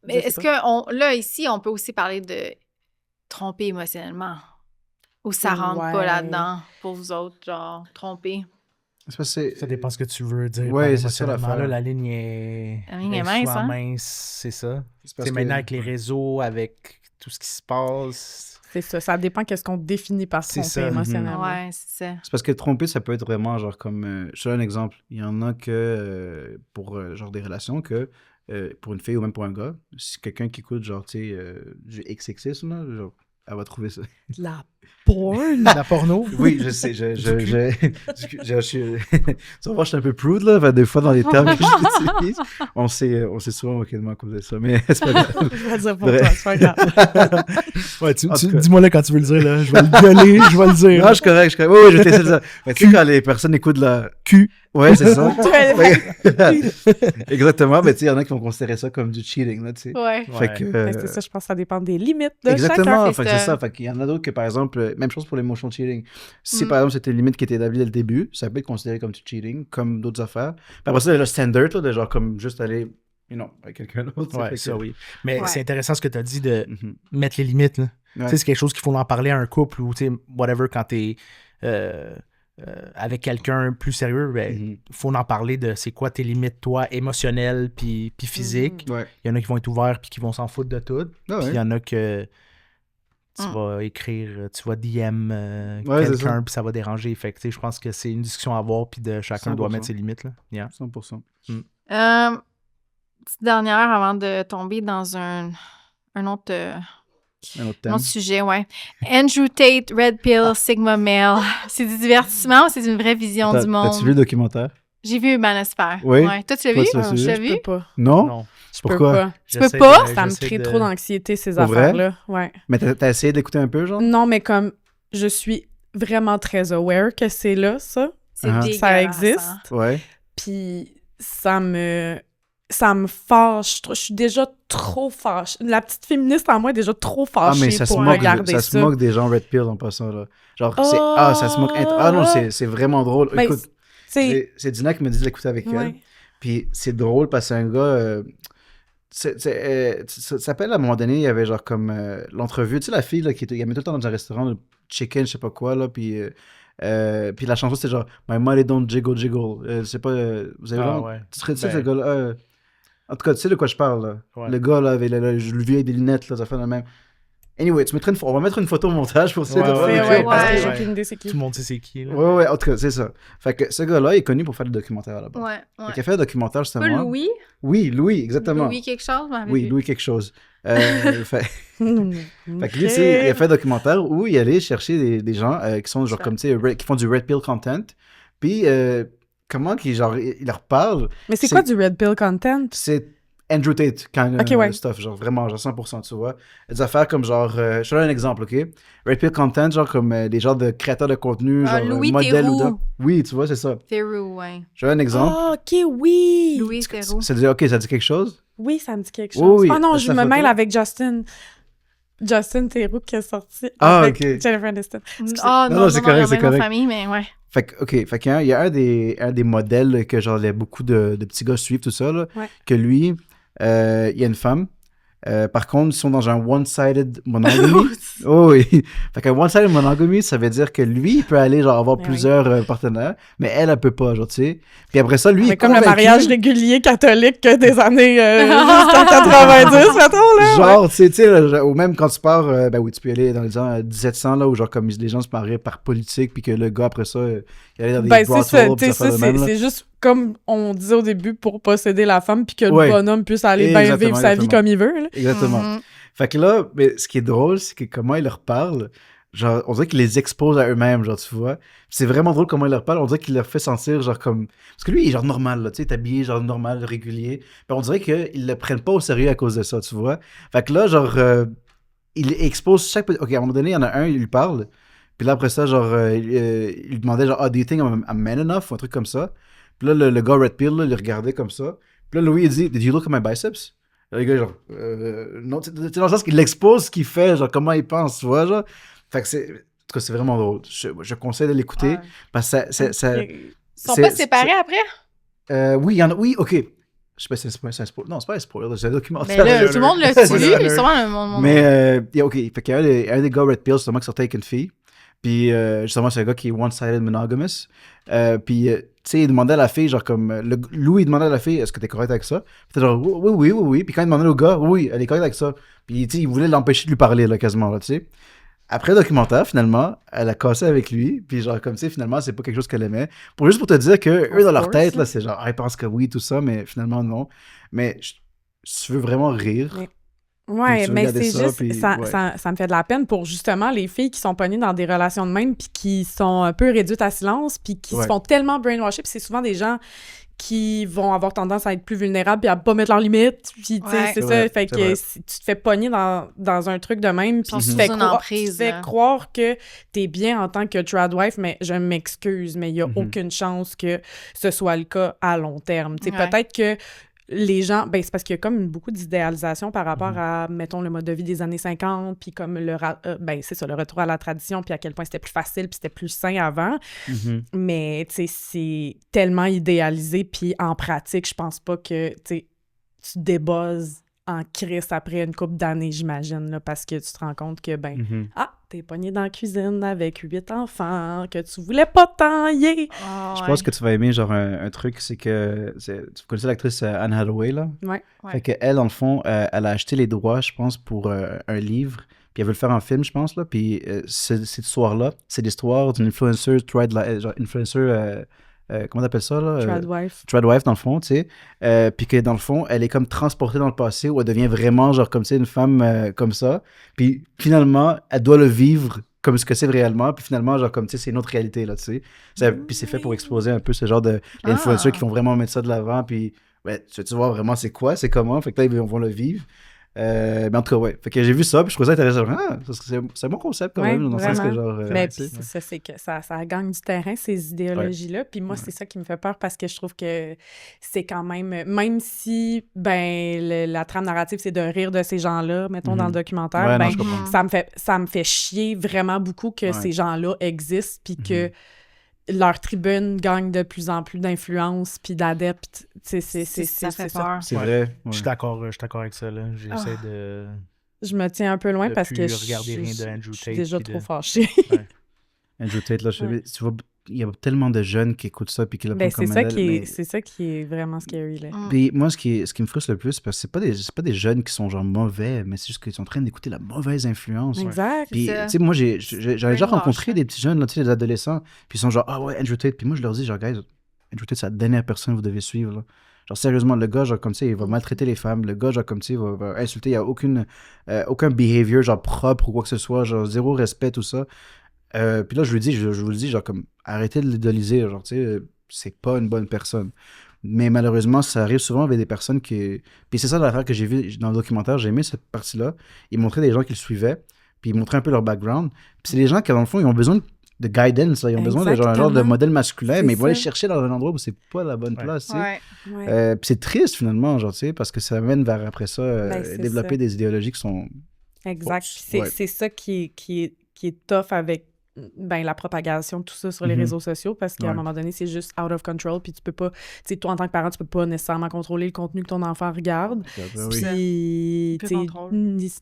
Mais est-ce que, là, ici, on peut aussi parler de tromper émotionnellement? Ou ça rentre Ouais. pas là-dedans pour vous autres, genre, tromper? C'est parce que Ça dépend ce que tu veux dire. Ouais, par c'est ça, émotionnellement. l'affaire. Là, la ligne est, La ligne est mince, soit hein? mince, c'est ça. c'est parce C'est que- maintenant avec les réseaux, avec tout ce qui se passe. C'est ça dépend qu'est-ce qu'on définit par C'est tromper ça. émotionnellement. Ouais, c'est ça. C'est parce que tromper, ça peut être vraiment genre comme. Je te donne un exemple. Il y en a que pour genre des relations que pour une fille ou même pour un gars, si quelqu'un qui écoute genre, tu sais, du XXX, là, genre, elle va trouver ça. De la porn? La porno? Oui, je sais, je suis... Tu vas voir, je suis un peu prude, là, des fois, dans les termes que j'utilise. On s'est souvent moqué de moi à cause de ça, mais c'est pas grave. Je vais le dire pour Vrai. toi, c'est pas grave. Ouais, En tout cas. dis-moi là quand tu veux le dire, là. Je vais le gueuler, je vais le dire. Non, je suis correct, Oui, oui, je vais t'essayer de ça. Mais tu sais, quand les personnes écoutent la... Cul. Ouais, c'est ça. Ouais. Exactement, mais tu sais, il y en a qui vont considérer ça comme du cheating, là, tu sais. Ouais. Fait que... Ben, c'est ça, je pense que ça dépend des limites de Exactement, chacun. fait que c'est ça. Fait qu'il y en a d'autres que, par exemple, même chose pour l'émotion cheating. Si, Mm. par exemple, c'était une limite qui était établie dès le début, ça peut être considéré comme du cheating, comme d'autres affaires. Puis après ça, il y a le standard, là, de genre comme juste aller, avec quelqu'un d'autre. Ouais, fait ça que- oui. Mais Ouais. c'est intéressant ce que tu as dit de Mhm. mettre les limites, là. Ouais. Tu sais, c'est quelque chose qu'il faut en parler à un couple ou, tu sais, whatever, quand t'es avec quelqu'un plus sérieux, ben, Mhm. faut en parler de c'est quoi tes limites, toi, émotionnelles puis physiques. Ouais. Il y en a qui vont être ouverts puis qui vont s'en foutre de tout. Ah Puis il ouais. y en a que tu Mm. vas écrire, tu vas DM Ouais, c'est quelqu'un ça. puis ça va déranger. Fait que, tu sais, je pense que c'est une discussion à avoir puis de chacun doit 100%. mettre ses limites, là. Yeah. 100%. Petite dernière avant de tomber dans un autre, Un autre un thème. autre sujet, ouais. Andrew Tate, Red Pill, Sigma Male. C'est du divertissement ou c'est une vraie vision du monde? T'as-tu vu le documentaire? J'ai vu Manosphere. Oui. Ouais. Toi, tu l'as Toi, vu? tu l'as Tu suivi? l'as Je vu? peux pas. Non? Non. Je Pourquoi? peux pas. Tu peux J'essaie pas? de- Ça me j'essaie crée de- trop d'anxiété, ces Pour vrai? affaires-là. Ouais. Mais t'as essayé d'écouter un peu, genre? Non, mais comme je suis vraiment très aware que c'est là, ça. C'est Ah. dégueulasse, Ça existe. hein. Ouais. Puis ça me fâche. Je suis déjà trop fâchée. La petite féministe en moi est déjà trop Ah, fâchée mais ça se pour moque, regarder ça se moque des gens Red Pill en passant, là. Genre, c'est... Ah, ça se moque... Ah non, c'est vraiment drôle. Ben, Écoute, c'est... c'est Dina qui me dit de l'écouter avec elle. Ouais. Puis c'est drôle parce que c'est un gars... ça s'appelle à un moment donné, il y avait genre comme l'entrevue, tu sais, la fille là, qui était, il met tout le temps dans un restaurant, le chicken, je sais pas quoi, là, puis la chanson c'était genre My money don't jiggle jiggle. Je sais pas, vous avez Ah, vraiment. ouais. Tu sais, Ben. ce gars-là. En tout cas, tu sais de quoi je parle, là. Ouais. Le gars, là, avec le vieux avec des lunettes, là, ça fait le même. Anyway, on va mettre une photo au montage pour ça. Ouais, de ouais, voir Ouais, le ouais, clip, parce parce que que- j'ai ouais. aucune idée c'est qui. Tout le monde sait c'est qui, là. Ouais, en tout cas, c'est ça. Fait que ce gars-là est connu pour faire des documentaires là-bas. Ouais, Fait ouais. qu'il a fait un documentaire justement. Pas Louis? Oui, Louis, exactement. Louis quelque chose? je m'en rappelle Oui, plus. Louis quelque chose. fait, fait que lui, tu sais, il a Ok. fait un documentaire où il allait chercher des gens qui sont genre Ça. comme, tu sais, qui font du Red Pill content. Puis, comment qu'il genre, il leur parle, Mais c'est c'est- quoi du Red Pill content? c'est Andrew Tate kind of Ok, ouais. stuff, genre vraiment, genre 100%, tu vois. Des affaires comme genre, je te donne un exemple, ok? Red Pill content, genre comme des genres de créateurs de contenu, Ah, genre Louis modèles ou Theroux. de... Oui, tu vois, c'est ça. Theroux, ouais. Je te donne un exemple. Ah, ok, oui! Louis Theroux. Ça dit, ok, ça dit quelque chose? Oui, ça me dit quelque chose. Oui, oui, Ah non, c'est je sa me photo. mêle avec Justin Theroux qui est sorti Ah, avec ok. Jennifer Aniston. Ah Non, non, non, c'est non, correct, non, c'est même correct. famille, mais ouais. Fait que, OK, fait qu'il y a un des modèles que genre beaucoup de petits gars suivent, tout ça, là, Ouais. que lui, il y a une femme. Par contre, ils sont dans un one-sided monogamy. Oh oui. Fait qu'un one-sided monogamy, ça veut dire que lui, il peut aller genre avoir Mais plusieurs partenaires, mais elle peut pas, genre, tu sais. Puis après ça, lui, il est Mais comme le convaincu, mariage régulier catholique que des années jusqu'en 90, mettons, là. genre, tu sais, là, ou même quand tu pars, ben oui, tu peux aller dans les ans 1700, là, où genre comme les gens se mariaient par politique, puis que le gars, après ça, il allait dans des Ben, c'est ça, brothels, puis tu sais, ça fait ça, de même, là. c'est juste comme on disait au début pour posséder la femme puis que Ouais. le bonhomme puisse aller bien Exactement, vivre sa vie exactement. comme il veut, là. Exactement. Mhm. Fait que là, mais ce qui est drôle, c'est que comment il leur parle, genre, on dirait qu'il les expose à eux-mêmes, genre, tu vois. C'est vraiment drôle comment il leur parle, on dirait qu'il leur fait sentir, genre, comme... Parce que lui, il est genre normal, là, tu sais, il est habillé, genre, normal, régulier. Puis on dirait qu'ils le prennent pas au sérieux à cause de ça, tu vois. Fait que là, genre, il expose chaque... Ok, à un moment donné, il y en a un, il lui parle, puis là, après ça, genre, il lui demandait, genre, « Ah, do you think I'm man enough? » ou un truc comme ça. Puis là, le gars Red Pill, là, il le regardait comme ça. Puis là, Louis, il dit, « Did you look at my biceps? » Le gars, genre, non, tu sais, dans le sens qu'il expose ce qu'il fait, genre, comment il pense, tu vois, genre. Fait que c'est, en tout cas, c'est vraiment drôle. Je conseille de l'écouter, Ouais. parce que ça Ils sont pas séparés après? oui, il y en a, oui, ok. Je sais pas si c'est un spoiler. Non, c'est pas un spoiler, c'est un documentaire. Mais là, tout le monde l'a Spoiler su. Sûrement le monde. Mais, ok, fait qu'il y a un des gars Red Pill, justement, qui sortait avec une fille. Puis, justement, c'est un gars qui est one-sided monogamous. Puis, tu sais, il demandait à la fille, genre, comme... Louis, il demandait à la fille, est-ce que t'es correct avec ça? Puis, t'es genre, oui. Puis, quand il demandait au gars, oui, elle est correcte avec ça. Puis, tu sais, il voulait l'empêcher de lui parler, là, quasiment, là, tu sais. Après le documentaire, finalement, elle a cassé avec lui. Puis, genre, comme, tu sais, finalement, c'est pas quelque chose qu'elle aimait. Juste pour te dire que eux, dans leur course, tête, là. là, c'est genre, ah, ils pensent que oui, tout ça, mais finalement, non. Mais si tu veux vraiment rire, Mais- Ouais, tu mais regardais c'est ça, juste, puis ça, ouais. ça me fait de la peine pour justement les filles qui sont pognées dans des relations de même puis qui sont un peu réduites à silence puis qui se Ouais. font tellement brainwasher. Puis c'est souvent des gens qui vont avoir tendance à être plus vulnérables puis à pas mettre leurs limites. Puis, tu sais, Ouais. c'est C'est ça. vrai, Fait c'est que vrai. si tu te fais pogner dans un truc de même, puis sont tu te sous fais, une tu emprise, te fais là. croire que t'es bien en tant que tradwife, mais je m'excuse, mais il y a aucune chance que ce soit le cas à long terme. Tu sais, Ouais. peut-être que les gens, ben c'est parce qu'il y a comme beaucoup d'idéalisation par rapport à, mettons, le mode de vie des années 50, puis comme ben c'est ça, le retour à la tradition, puis à quel point c'était plus facile, puis c'était plus sain avant. Mhm. Mais, tu sais, c'est tellement idéalisé, puis en pratique, je pense pas que, tu sais, tu débosses en crise après une couple d'années, j'imagine, là, parce que tu te rends compte que, ben, Mhm. t'es pogné dans la cuisine avec 8 enfants, que tu voulais pas tailler. Ah, Je ouais. pense que tu vas aimer genre un truc, c'est que tu connaissais l'actrice Anne Hathaway là? Ouais. Ouais. Fait qu'elle, en fond, elle a acheté les droits, je pense, pour un livre, puis elle veut le faire en film, je pense, là, puis cette histoire-là, c'est l'histoire d'une influencer, genre influencer, comment t'appelles ça, là? Tradwife. Tradwife, dans le fond, tu sais, puis que dans le fond, elle est comme transportée dans le passé où elle devient vraiment, genre, comme, tu sais, une femme comme ça, puis finalement, elle doit le vivre comme ce que c'est réellement, puis finalement, genre, comme, tu sais, c'est une autre réalité, là, tu sais. Puis c'est fait pour exposer un peu ce genre d'influenceurs qui vont vraiment mettre ça de l'avant, puis ouais, tu vois vraiment c'est quoi, c'est comment, fait que là, ils vont le vivre. Mais en tout cas, ouais. Fait que j'ai vu ça, puis je trouvais ça intéressant. C'est un bon concept quand Ouais, même, dans le sens que vraiment. genre. Mais tu sais, puis c'est ça, c'est que ça gagne du terrain, ces idéologies-là. Puis moi, c'est ça qui me fait peur parce que je trouve que c'est quand même si, ben, la trame narrative, c'est de rire de ces gens-là, mettons, dans le documentaire, Ouais, non, ben, je comprends. ça me fait chier vraiment beaucoup que Ouais. ces gens-là existent puis que leur tribune gagne de plus en plus d'influence puis d'adeptes. Tu sais, Ça fait ça. peur. C'est Ouais. vrai. Je Ouais. suis d'accord avec ça, là. J'essaie de Je me tiens un peu loin de parce que plus regarder rien de Andrew je suis Tate, déjà puis trop de- fâchée. Ouais. Andrew Tate, là, Ouais. tu vois, il y a tellement de jeunes qui écoutent ça puis qui le Ben, prennent c'est comme ça modèle. Mais c'est ça qui est vraiment scary, là. puis moi, ce qui me frustre le plus, c'est parce que c'est pas des jeunes qui sont genre mauvais, mais c'est juste qu'ils sont en train d'écouter la mauvaise influence. Exact. Puis, C'est ça. tu sais, moi, j'avais déjà Brainwash, rencontré hein. des petits jeunes, là, tu sais, des adolescents, puis ils sont genre, ah ouais, Andrew Tate. Puis moi, je leur dis, genre, guys, Andrew Tate, c'est la dernière personne que vous devez suivre, là. Genre, sérieusement, le gars, genre, comme ça, il va maltraiter les femmes. Le gars, genre, comme ça, il va insulter. Il n'y a aucun behavior, genre, propre ou quoi que ce soit. Genre, zéro respect, tout ça. Puis là, je lui dis, je vous le dis, genre, comme, arrêtez de l'idoliser. Genre, tu sais, c'est pas une bonne personne. Mais malheureusement, ça arrive souvent avec des personnes qui. Puis c'est ça l'affaire que j'ai vu dans le documentaire. J'ai aimé cette partie-là. Ils montraient des gens qui le suivaient. Puis ils montraient un peu leur background. Puis c'est des gens qui, dans le fond, ils ont besoin de guidance. Là. Ils ont besoin de genre, un genre de Exactement. modèle masculin. C'est Mais ils vont aller ça. chercher dans un endroit où c'est pas la bonne Ouais. place. Tu sais. Ouais. Ouais. Puis c'est triste finalement, genre, tu sais, parce que ça amène vers après ça Ben, c'est développer ça. des idéologies qui sont. Exact. fausses. Puis Ouais. c'est ça qui est tough avec ben, la propagation de tout ça sur les réseaux sociaux parce qu'à un Ouais. moment donné, c'est juste out of control. Puis tu peux pas, tu sais, toi en tant que parent, tu peux pas nécessairement contrôler le contenu que ton enfant regarde. Ben oui. Puis, Plus tu sais, contrôle.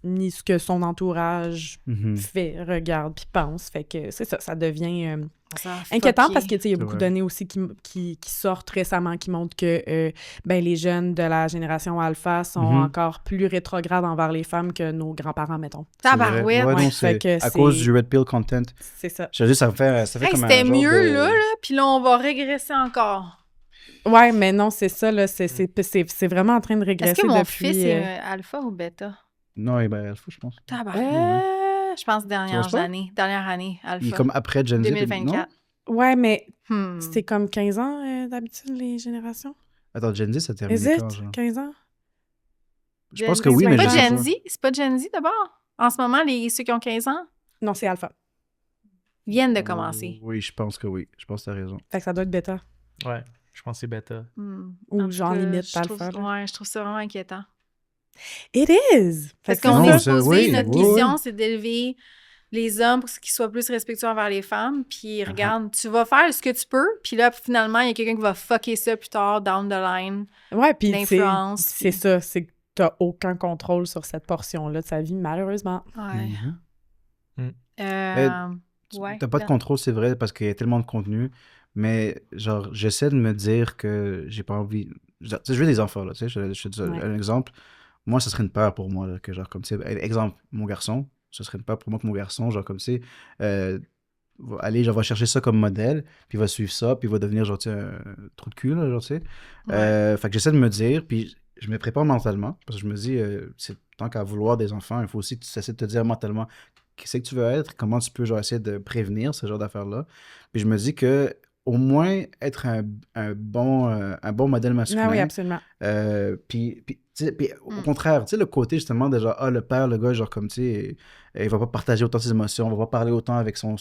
ni ce que son entourage Mhm. fait, regarde, puis pense. Fait que c'est ça, ça devient Ça a inquiétant fucké. parce que, tu sais, il y a C'est beaucoup vrai. de données aussi qui sortent récemment qui montrent que ben, les jeunes de la génération alpha sont Mhm. encore plus rétrogrades envers les femmes que nos grands-parents, mettons. C'est vrai. Tabarouette. Ouais, non, Ouais, c'est fait que à cause c'est- du Red Pill content. C'est ça. Je te dis, ça fait Hey, comme un c'était genre mieux de- là, puis là, on va régresser encore. Ouais, mais non, c'est ça, là. C'est vraiment en train de régresser Est-ce que mon depuis... fils est alpha ou bêta? Non, ben, Alpha, je pense. Tabarouette. Je pense Tu dernière penses pas? année. Dernière année, alpha. Il est comme après Gen Z. 2024. Ouais, mais Hmm. c'est comme 15 ans d'habitude, les générations? Attends, Gen Z, ça termine Is quand, it? genre? 15 ans? Je pense Gen que Z, oui, c'est mais pas je sais Gen pas. Z? C'est pas Gen Z d'abord? En ce moment, ceux qui ont 15 ans Non, c'est alpha. viennent de commencer. Oui, je pense que oui. Je pense que t'as raison. Fait que ça doit être bêta. Ouais, je pense que c'est bêta. Ou En tout genre cas, limite je trouve- alpha, là. Ouais, je trouve ça vraiment inquiétant. It is! Fait Parce que qu'on Non, est c'est- supposé, oui, notre oui, vision, oui. c'est d'élever les hommes pour qu'ils soient plus respectueux envers les femmes. Puis regarde, tu vas faire ce que tu peux. Puis là, finalement, il y a quelqu'un qui va fucker ça plus tard, down the line. Ouais, puis L'influence, c'est puis- ça, c'est que t'as aucun contrôle sur cette portion-là de sa vie, malheureusement. Ouais. Mhm. Ouais. T'as pas de contrôle, c'est vrai, parce qu'il y a tellement de contenu. Mais, genre, j'essaie de me dire que j'ai pas envie. Tu sais, je veux des enfants, là. Tu sais, je te dis Ouais. un exemple. Moi, ce serait une peur pour moi, là, que, genre, comme, tu sais, exemple, mon garçon, ce serait une peur pour moi que mon garçon, genre, comme, tu sais, va aller, genre, va chercher ça comme modèle, puis il va suivre ça, puis il va devenir, genre, tu sais, un trou de cul, là, genre, tu sais. Fait que j'essaie de me dire, puis je me prépare mentalement, parce que je me dis, tant qu'à vouloir des enfants, il faut aussi que tu essaies de te dire mentalement qu'est-ce que tu veux être, comment tu peux genre, essayer de prévenir ce genre d'affaires-là. Puis je me dis que au moins être un bon modèle masculin. Ah oui, absolument. Puis, au contraire, tu sais, le côté justement de genre, le père, le gars, genre comme, tu sais, il va pas partager autant ses émotions, il va pas parler autant avec son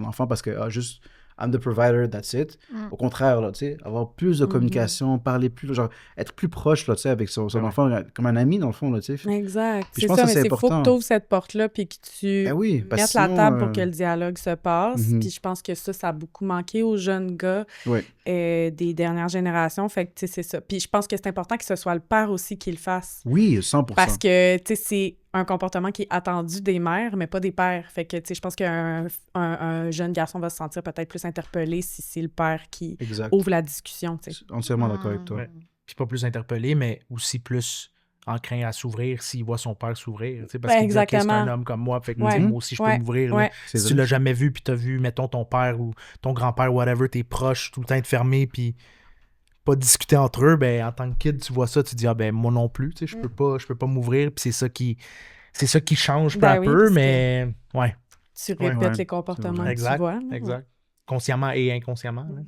enfant parce que, juste, I'm the provider, that's it. Au contraire, là, tu sais, avoir plus de communication, parler plus, genre, être plus proche, là, tu sais, avec son enfant, comme un ami, dans le fond, là, tu sais. Exact. Puis C'est je pense ça, que mais c'est c'est faut important. que tu ouvres cette porte-là puis que tu Ben oui, parce mettes que la sinon, table pour que le dialogue se passe. Mhm. Puis je pense que ça a beaucoup manqué aux jeunes gars Ouais. des dernières générations. Fait que, tu sais, c'est ça. Puis je pense que c'est important que ce soit le père aussi qui le fasse. Oui, 100%. Parce que, tu sais, c'est un comportement qui est attendu des mères, mais pas des pères. Fait que, tu sais, je pense qu'un jeune garçon va se sentir peut-être plus interpellé si c'est le père qui Exact. ouvre la discussion, tu sais. Entièrement d'accord avec toi. Ouais. Puis pas plus interpellé, mais aussi plus enclin à s'ouvrir s'il voit son père s'ouvrir. Tu sais, parce qu'il dit, OK, c'est un homme comme moi, fait que tu sais, moi aussi, je peux m'ouvrir. Là. C'est Si tu vrai. l'as jamais vu, puis t'as vu, mettons, ton père ou ton grand-père, whatever, t'es proche, tout le temps être fermé, puis pas discuter entre eux, ben en tant que kid, tu vois ça, tu te dis, ah ben moi non plus, tu sais, je peux pas m'ouvrir, puis c'est ça qui change peu Ben à oui, peu, parce mais ouais. Tu répètes Ouais. les comportements vrai. que Exact, tu vois. là. exact. Consciemment et inconsciemment. là.